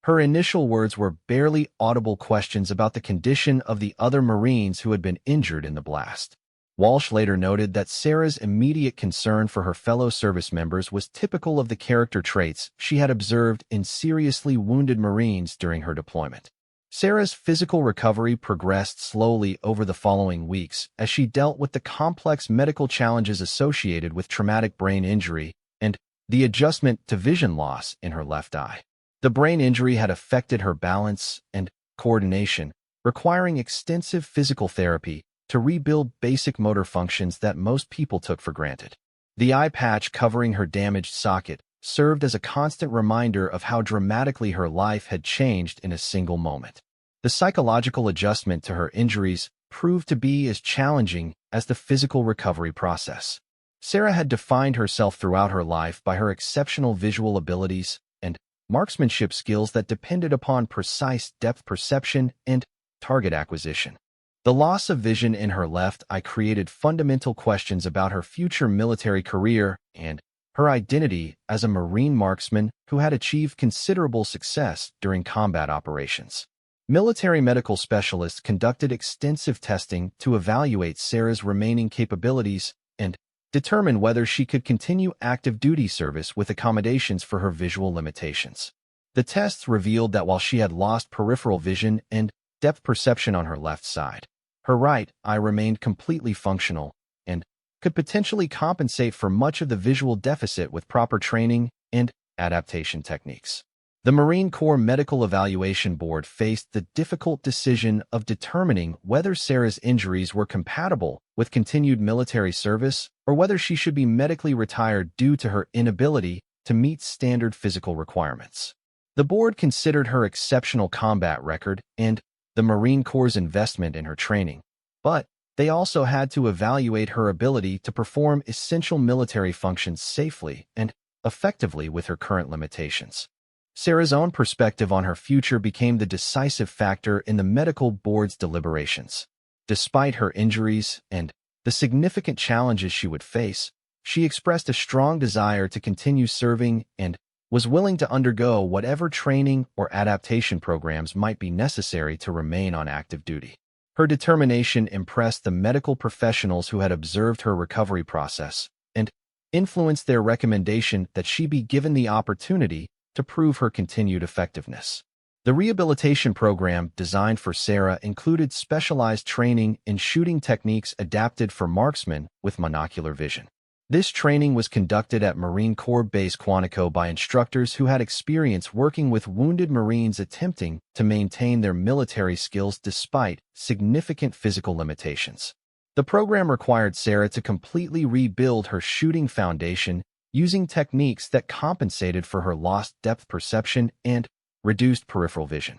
Her initial words were barely audible questions about the condition of the other Marines who had been injured in the blast. Walsh later noted that Sarah's immediate concern for her fellow service members was typical of the character traits she had observed in seriously wounded Marines during her deployment. Sarah's physical recovery progressed slowly over the following weeks as she dealt with the complex medical challenges associated with traumatic brain injury and the adjustment to vision loss in her left eye. The brain injury had affected her balance and coordination, requiring extensive physical therapy to rebuild basic motor functions that most people took for granted. The eye patch covering her damaged socket served as a constant reminder of how dramatically her life had changed in a single moment. The psychological adjustment to her injuries proved to be as challenging as the physical recovery process. Sarah had defined herself throughout her life by her exceptional visual abilities and marksmanship skills that depended upon precise depth perception and target acquisition. The loss of vision in her left eye created fundamental questions about her future military career and her identity as a Marine marksman who had achieved considerable success during combat operations. Military medical specialists conducted extensive testing to evaluate Sarah's remaining capabilities and determine whether she could continue active duty service with accommodations for her visual limitations. The tests revealed that while she had lost peripheral vision and depth perception on her left side, her right eye remained completely functional and could potentially compensate for much of the visual deficit with proper training and adaptation techniques. The Marine Corps Medical Evaluation Board faced the difficult decision of determining whether Sarah's injuries were compatible with continued military service or whether she should be medically retired due to her inability to meet standard physical requirements. The board considered her exceptional combat record and the Marine Corps' investment in her training, but they also had to evaluate her ability to perform essential military functions safely and effectively with her current limitations. Sarah's own perspective on her future became the decisive factor in the medical board's deliberations. Despite her injuries and the significant challenges she would face, she expressed a strong desire to continue serving and was willing to undergo whatever training or adaptation programs might be necessary to remain on active duty. Her determination impressed the medical professionals who had observed her recovery process and influenced their recommendation that she be given the opportunity to prove her continued effectiveness. The rehabilitation program designed for Sarah included specialized training in shooting techniques adapted for marksmen with monocular vision. This training was conducted at Marine Corps Base Quantico by instructors who had experience working with wounded Marines attempting to maintain their military skills despite significant physical limitations. The program required Sarah to completely rebuild her shooting foundation using techniques that compensated for her lost depth perception and reduced peripheral vision.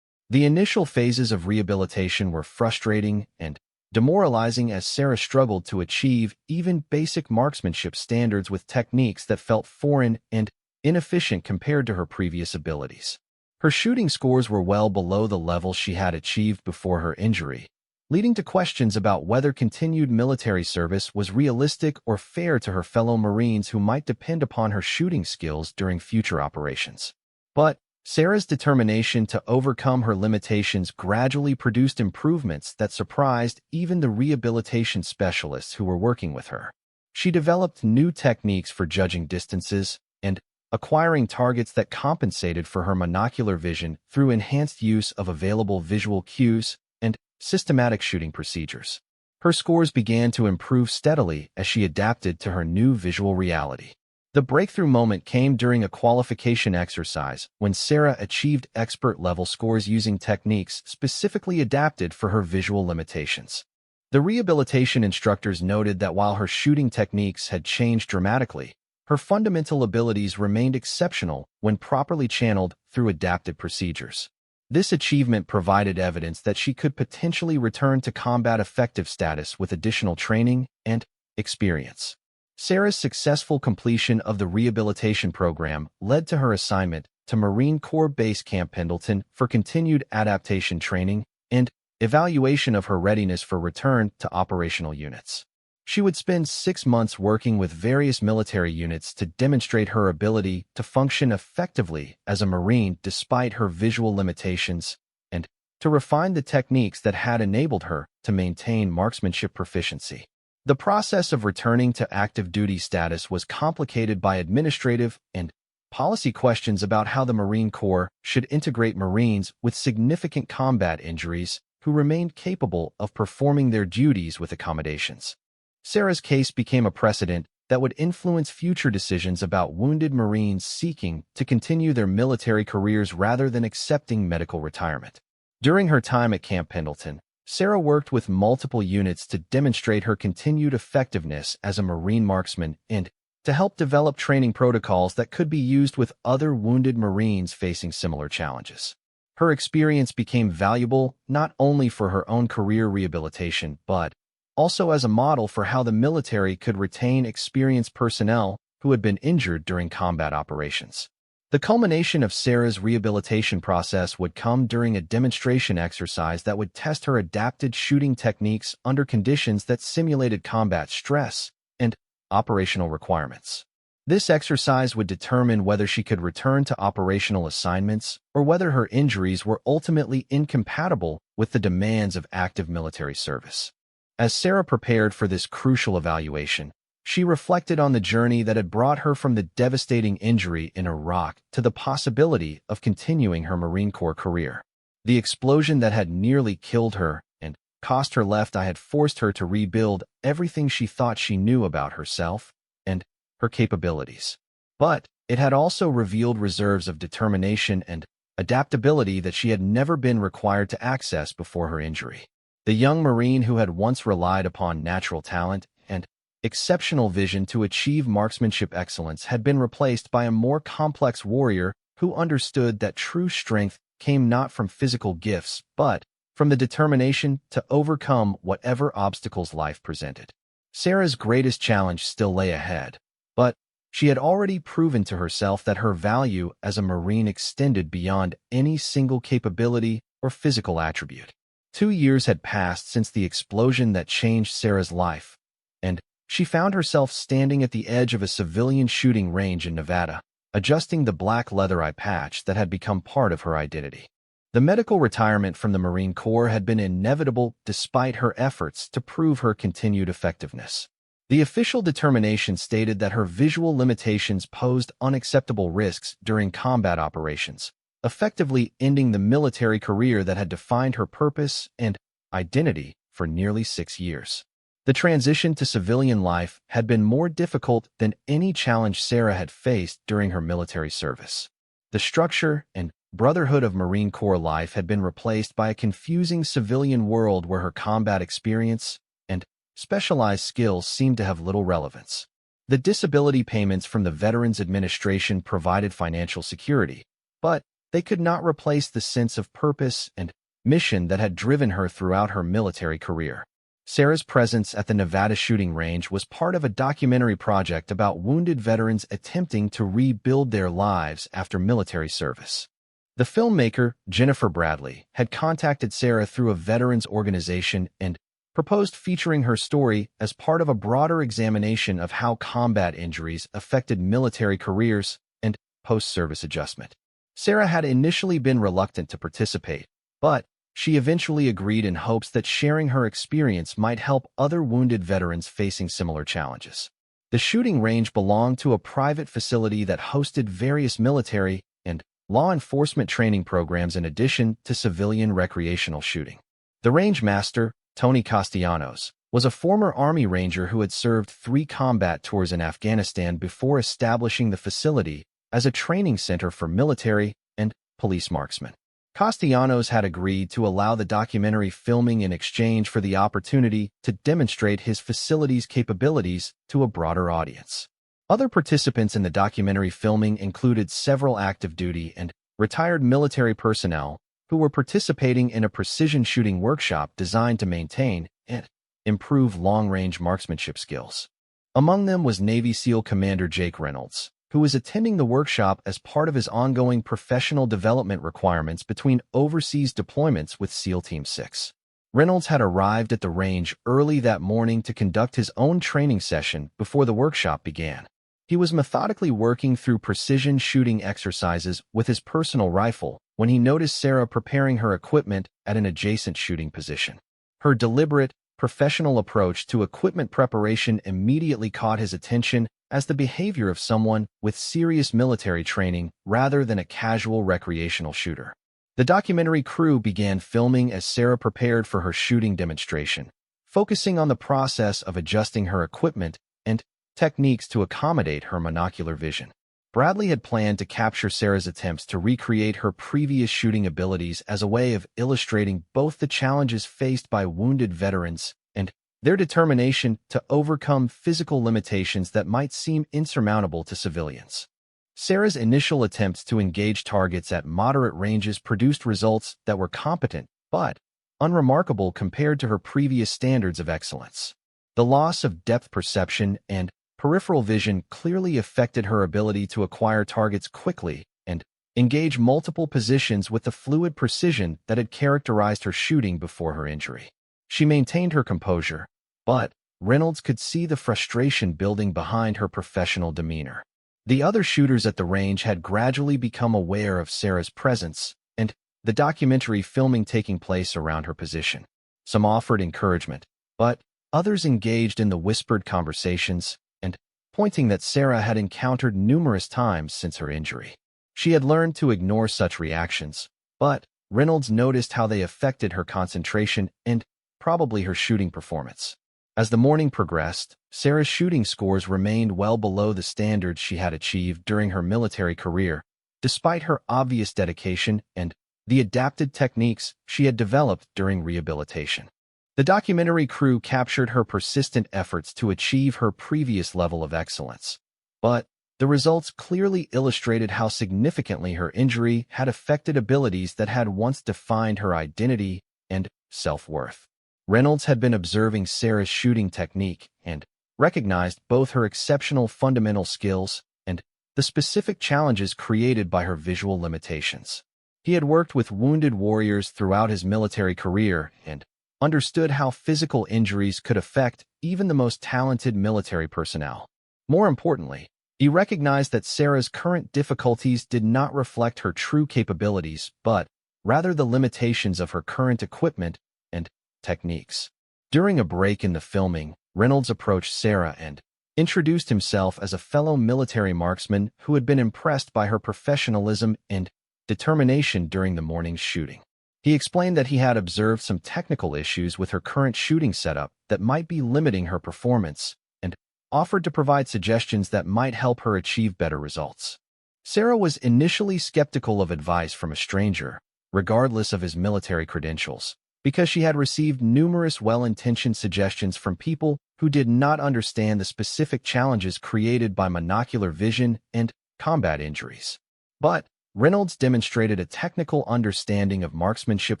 The initial phases of rehabilitation were frustrating and demoralizing as Sarah struggled to achieve even basic marksmanship standards with techniques that felt foreign and inefficient compared to her previous abilities. Her shooting scores were well below the level she had achieved before her injury, leading to questions about whether continued military service was realistic or fair to her fellow Marines who might depend upon her shooting skills during future operations. But Sarah's determination to overcome her limitations gradually produced improvements that surprised even the rehabilitation specialists who were working with her. She developed new techniques for judging distances and acquiring targets that compensated for her monocular vision through enhanced use of available visual cues and systematic shooting procedures. Her scores began to improve steadily as she adapted to her new visual reality. The breakthrough moment came during a qualification exercise when Sarah achieved expert-level scores using techniques specifically adapted for her visual limitations. The rehabilitation instructors noted that while her shooting techniques had changed dramatically, her fundamental abilities remained exceptional when properly channeled through adaptive procedures. This achievement provided evidence that she could potentially return to combat effective status with additional training and experience. Sarah's successful completion of the rehabilitation program led to her assignment to Marine Corps Base Camp Pendleton for continued adaptation training and evaluation of her readiness for return to operational units. She would spend 6 months working with various military units to demonstrate her ability to function effectively as a Marine despite her visual limitations and to refine the techniques that had enabled her to maintain marksmanship proficiency. The process of returning to active duty status was complicated by administrative and policy questions about how the Marine Corps should integrate Marines with significant combat injuries who remained capable of performing their duties with accommodations. Sarah's case became a precedent that would influence future decisions about wounded Marines seeking to continue their military careers rather than accepting medical retirement. During her time at Camp Pendleton, Sarah worked with multiple units to demonstrate her continued effectiveness as a Marine marksman and to help develop training protocols that could be used with other wounded Marines facing similar challenges. Her experience became valuable not only for her own career rehabilitation, but also as a model for how the military could retain experienced personnel who had been injured during combat operations. The culmination of Sarah's rehabilitation process would come during a demonstration exercise that would test her adapted shooting techniques under conditions that simulated combat stress and operational requirements. This exercise would determine whether she could return to operational assignments or whether her injuries were ultimately incompatible with the demands of active military service. As Sarah prepared for this crucial evaluation, she reflected on the journey that had brought her from the devastating injury in Iraq to the possibility of continuing her Marine Corps career. The explosion that had nearly killed her and cost her left eye had forced her to rebuild everything she thought she knew about herself and her capabilities. But it had also revealed reserves of determination and adaptability that she had never been required to access before her injury. The young Marine who had once relied upon natural talent and exceptional vision to achieve marksmanship excellence had been replaced by a more complex warrior who understood that true strength came not from physical gifts, but from the determination to overcome whatever obstacles life presented. Sarah's greatest challenge still lay ahead, but she had already proven to herself that her value as a Marine extended beyond any single capability or physical attribute. 2 years had passed since the explosion that changed Sarah's life, and she found herself standing at the edge of a civilian shooting range in Nevada, adjusting the black leather eye patch that had become part of her identity. The medical retirement from the Marine Corps had been inevitable despite her efforts to prove her continued effectiveness. The official determination stated that her visual limitations posed unacceptable risks during combat operations, effectively ending the military career that had defined her purpose and identity for nearly 6 years. The transition to civilian life had been more difficult than any challenge Sarah had faced during her military service. The structure and brotherhood of Marine Corps life had been replaced by a confusing civilian world where her combat experience and specialized skills seemed to have little relevance. The disability payments from the Veterans Administration provided financial security, but they could not replace the sense of purpose and mission that had driven her throughout her military career. Sarah's presence at the Nevada shooting range was part of a documentary project about wounded veterans attempting to rebuild their lives after military service. The filmmaker, Jennifer Bradley, had contacted Sarah through a veterans organization and proposed featuring her story as part of a broader examination of how combat injuries affected military careers and post-service adjustment. Sarah had initially been reluctant to participate, but she eventually agreed in hopes that sharing her experience might help other wounded veterans facing similar challenges. The shooting range belonged to a private facility that hosted various military and law enforcement training programs in addition to civilian recreational shooting. The range master, Tony Castellanos, was a former Army Ranger who had served 3 combat tours in Afghanistan before establishing the facility as a training center for military and police marksmen. Castellanos had agreed to allow the documentary filming in exchange for the opportunity to demonstrate his facility's capabilities to a broader audience. Other participants in the documentary filming included several active duty and retired military personnel who were participating in a precision shooting workshop designed to maintain and improve long-range marksmanship skills. Among them was Navy SEAL Commander Jake Reynolds, who was attending the workshop as part of his ongoing professional development requirements between overseas deployments with SEAL Team 6. Reynolds had arrived at the range early that morning to conduct his own training session before the workshop began. He was methodically working through precision shooting exercises with his personal rifle when he noticed Sarah preparing her equipment at an adjacent shooting position. Her deliberate, professional approach to equipment preparation immediately caught his attention as the behavior of someone with serious military training rather than a casual recreational shooter. The documentary crew began filming as Sarah prepared for her shooting demonstration, focusing on the process of adjusting her equipment and techniques to accommodate her monocular vision. Bradley had planned to capture Sarah's attempts to recreate her previous shooting abilities as a way of illustrating both the challenges faced by wounded veterans and their determination to overcome physical limitations that might seem insurmountable to civilians. Sarah's initial attempts to engage targets at moderate ranges produced results that were competent but unremarkable compared to her previous standards of excellence. The loss of depth perception and peripheral vision clearly affected her ability to acquire targets quickly and engage multiple positions with the fluid precision that had characterized her shooting before her injury. She maintained her composure, but Reynolds could see the frustration building behind her professional demeanor. The other shooters at the range had gradually become aware of Sarah's presence and the documentary filming taking place around her position. Some offered encouragement, but others engaged in the whispered conversations and pointing that Sarah had encountered numerous times since her injury. She had learned to ignore such reactions, but Reynolds noticed how they affected her concentration and probably her shooting performance. As the morning progressed, Sarah's shooting scores remained well below the standards she had achieved during her military career, despite her obvious dedication and the adapted techniques she had developed during rehabilitation. The documentary crew captured her persistent efforts to achieve her previous level of excellence, but the results clearly illustrated how significantly her injury had affected abilities that had once defined her identity and self-worth. Reynolds had been observing Sarah's shooting technique and recognized both her exceptional fundamental skills and the specific challenges created by her visual limitations. He had worked with wounded warriors throughout his military career and understood how physical injuries could affect even the most talented military personnel. More importantly, he recognized that Sarah's current difficulties did not reflect her true capabilities, but rather the limitations of her current equipment and techniques. During a break in the filming, Reynolds approached Sarah and introduced himself as a fellow military marksman who had been impressed by her professionalism and determination during the morning's shooting. He explained that he had observed some technical issues with her current shooting setup that might be limiting her performance, and offered to provide suggestions that might help her achieve better results. Sarah was initially skeptical of advice from a stranger, regardless of his military credentials, because she had received numerous well-intentioned suggestions from people who did not understand the specific challenges created by monocular vision and combat injuries. But Reynolds demonstrated a technical understanding of marksmanship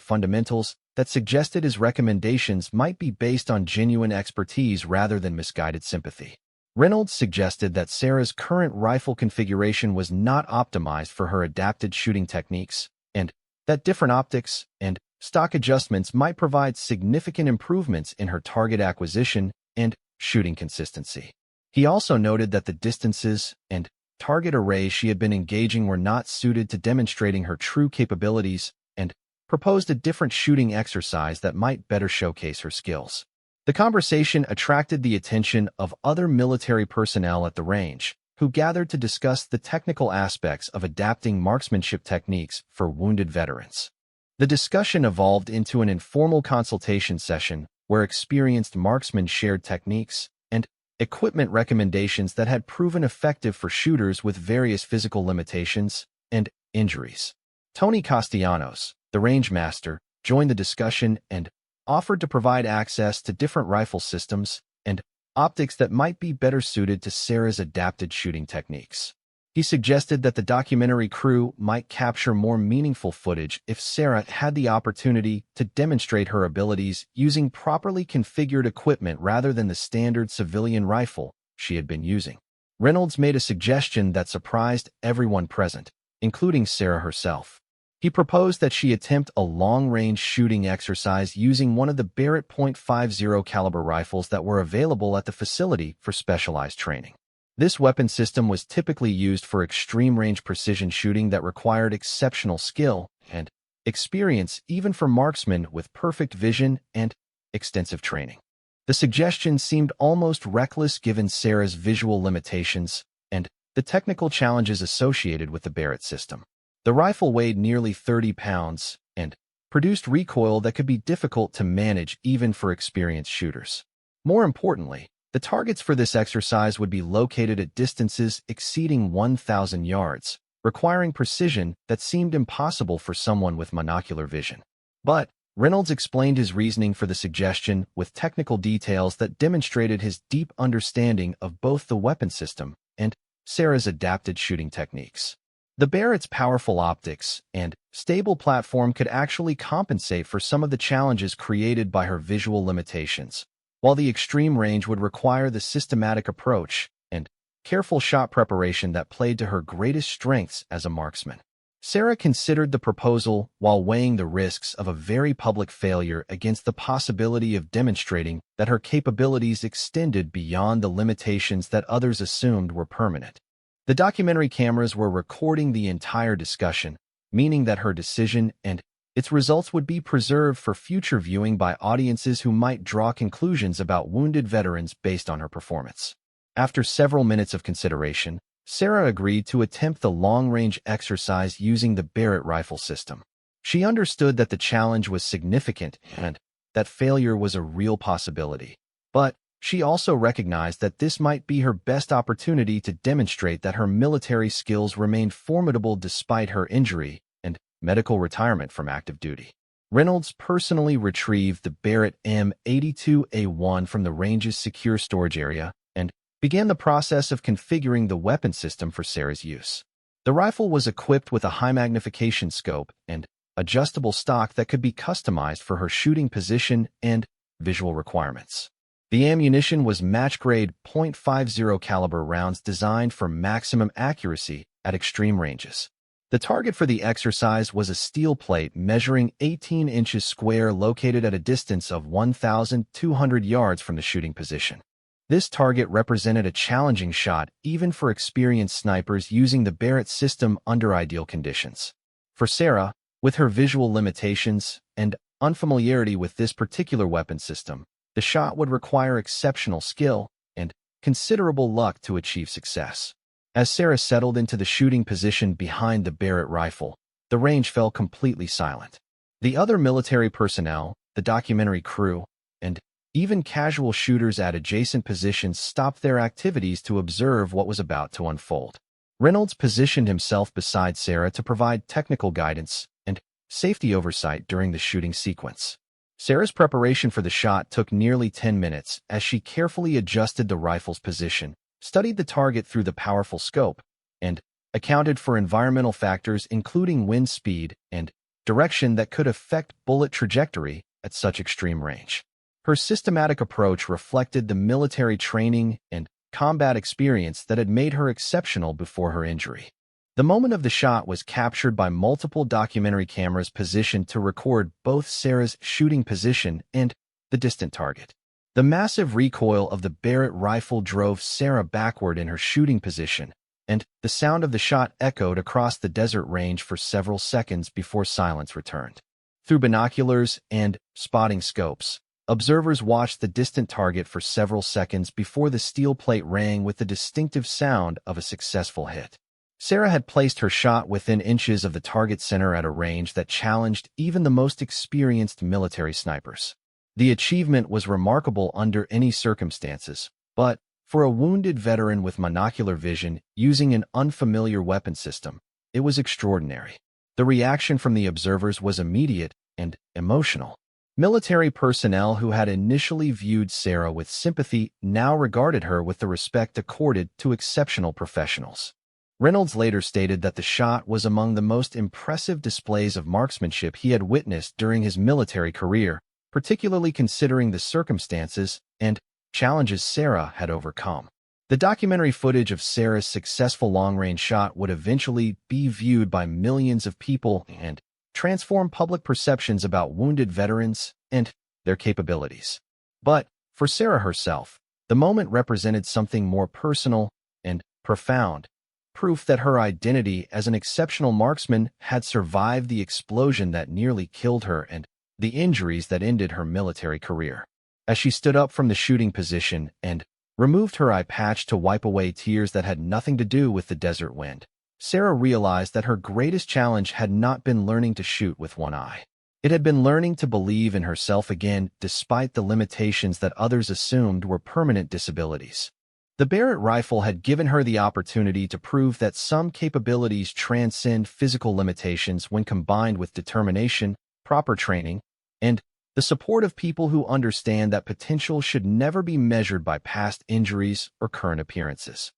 fundamentals that suggested his recommendations might be based on genuine expertise rather than misguided sympathy. Reynolds suggested that Sarah's current rifle configuration was not optimized for her adapted shooting techniques, and that different optics and stock adjustments might provide significant improvements in her target acquisition and shooting consistency. He also noted that the distances and target arrays she had been engaging were not suited to demonstrating her true capabilities, and proposed a different shooting exercise that might better showcase her skills. The conversation attracted the attention of other military personnel at the range, who gathered to discuss the technical aspects of adapting marksmanship techniques for wounded veterans. The discussion evolved into an informal consultation session where experienced marksmen shared techniques and equipment recommendations that had proven effective for shooters with various physical limitations and injuries. Tony Castellanos, the range master, joined the discussion and offered to provide access to different rifle systems and optics that might be better suited to Sarah's adapted shooting techniques. He suggested that the documentary crew might capture more meaningful footage if Sarah had the opportunity to demonstrate her abilities using properly configured equipment rather than the standard civilian rifle she had been using. Reynolds made a suggestion that surprised everyone present, including Sarah herself. He proposed that she attempt a long-range shooting exercise using one of the Barrett .50 caliber rifles that were available at the facility for specialized training. This weapon system was typically used for extreme-range precision shooting that required exceptional skill and experience even for marksmen with perfect vision and extensive training. The suggestion seemed almost reckless given Sarah's visual limitations and the technical challenges associated with the Barrett system. The rifle weighed nearly 30 pounds and produced recoil that could be difficult to manage even for experienced shooters. More importantly, the targets for this exercise would be located at distances exceeding 1,000 yards, requiring precision that seemed impossible for someone with monocular vision. But Reynolds explained his reasoning for the suggestion with technical details that demonstrated his deep understanding of both the weapon system and Sarah's adapted shooting techniques. The Barrett's powerful optics and stable platform could actually compensate for some of the challenges created by her visual limitations, while the extreme range would require the systematic approach and careful shot preparation that played to her greatest strengths as a marksman. Sarah considered the proposal while weighing the risks of a very public failure against the possibility of demonstrating that her capabilities extended beyond the limitations that others assumed were permanent. The documentary cameras were recording the entire discussion, meaning that her decision and its results would be preserved for future viewing by audiences who might draw conclusions about wounded veterans based on her performance. After several minutes of consideration, Sarah agreed to attempt the long-range exercise using the Barrett rifle system. She understood that the challenge was significant and that failure was a real possibility. But she also recognized that this might be her best opportunity to demonstrate that her military skills remained formidable despite her injury and medical retirement from active duty. Reynolds personally retrieved the Barrett M82A1 from the range's secure storage area and began the process of configuring the weapon system for Sarah's use. The rifle was equipped with a high-magnification scope and adjustable stock that could be customized for her shooting position and visual requirements. The ammunition was match-grade .50 caliber rounds designed for maximum accuracy at extreme ranges. The target for the exercise was a steel plate measuring 18 inches square located at a distance of 1,200 yards from the shooting position. This target represented a challenging shot even for experienced snipers using the Barrett system under ideal conditions. For Sarah, with her visual limitations and unfamiliarity with this particular weapon system, the shot would require exceptional skill and considerable luck to achieve success. As Sarah settled into the shooting position behind the Barrett rifle, the range fell completely silent. The other military personnel, the documentary crew, and even casual shooters at adjacent positions stopped their activities to observe what was about to unfold. Reynolds positioned himself beside Sarah to provide technical guidance and safety oversight during the shooting sequence. Sarah's preparation for the shot took nearly 10 minutes as she carefully adjusted the rifle's position, studied the target through the powerful scope, and accounted for environmental factors including wind speed and direction that could affect bullet trajectory at such extreme range. Her systematic approach reflected the military training and combat experience that had made her exceptional before her injury. The moment of the shot was captured by multiple documentary cameras positioned to record both Sarah's shooting position and the distant target. The massive recoil of the Barrett rifle drove Sarah backward in her shooting position, and the sound of the shot echoed across the desert range for several seconds before silence returned. Through binoculars and spotting scopes, observers watched the distant target for several seconds before the steel plate rang with the distinctive sound of a successful hit. Sarah had placed her shot within inches of the target center at a range that challenged even the most experienced military snipers. The achievement was remarkable under any circumstances, but for a wounded veteran with monocular vision using an unfamiliar weapon system, it was extraordinary. The reaction from the observers was immediate and emotional. Military personnel who had initially viewed Sarah with sympathy now regarded her with the respect accorded to exceptional professionals. Reynolds later stated that the shot was among the most impressive displays of marksmanship he had witnessed during his military career, particularly considering the circumstances and challenges Sarah had overcome. The documentary footage of Sarah's successful long-range shot would eventually be viewed by millions of people and transform public perceptions about wounded veterans and their capabilities. But for Sarah herself, the moment represented something more personal and profound, proof that her identity as an exceptional marksman had survived the explosion that nearly killed her and the injuries that ended her military career. As she stood up from the shooting position and removed her eye patch to wipe away tears that had nothing to do with the desert wind, Sarah realized that her greatest challenge had not been learning to shoot with one eye. It had been learning to believe in herself again despite the limitations that others assumed were permanent disabilities. The Barrett rifle had given her the opportunity to prove that some capabilities transcend physical limitations when combined with determination, proper training, and the support of people who understand that potential should never be measured by past injuries or current appearances.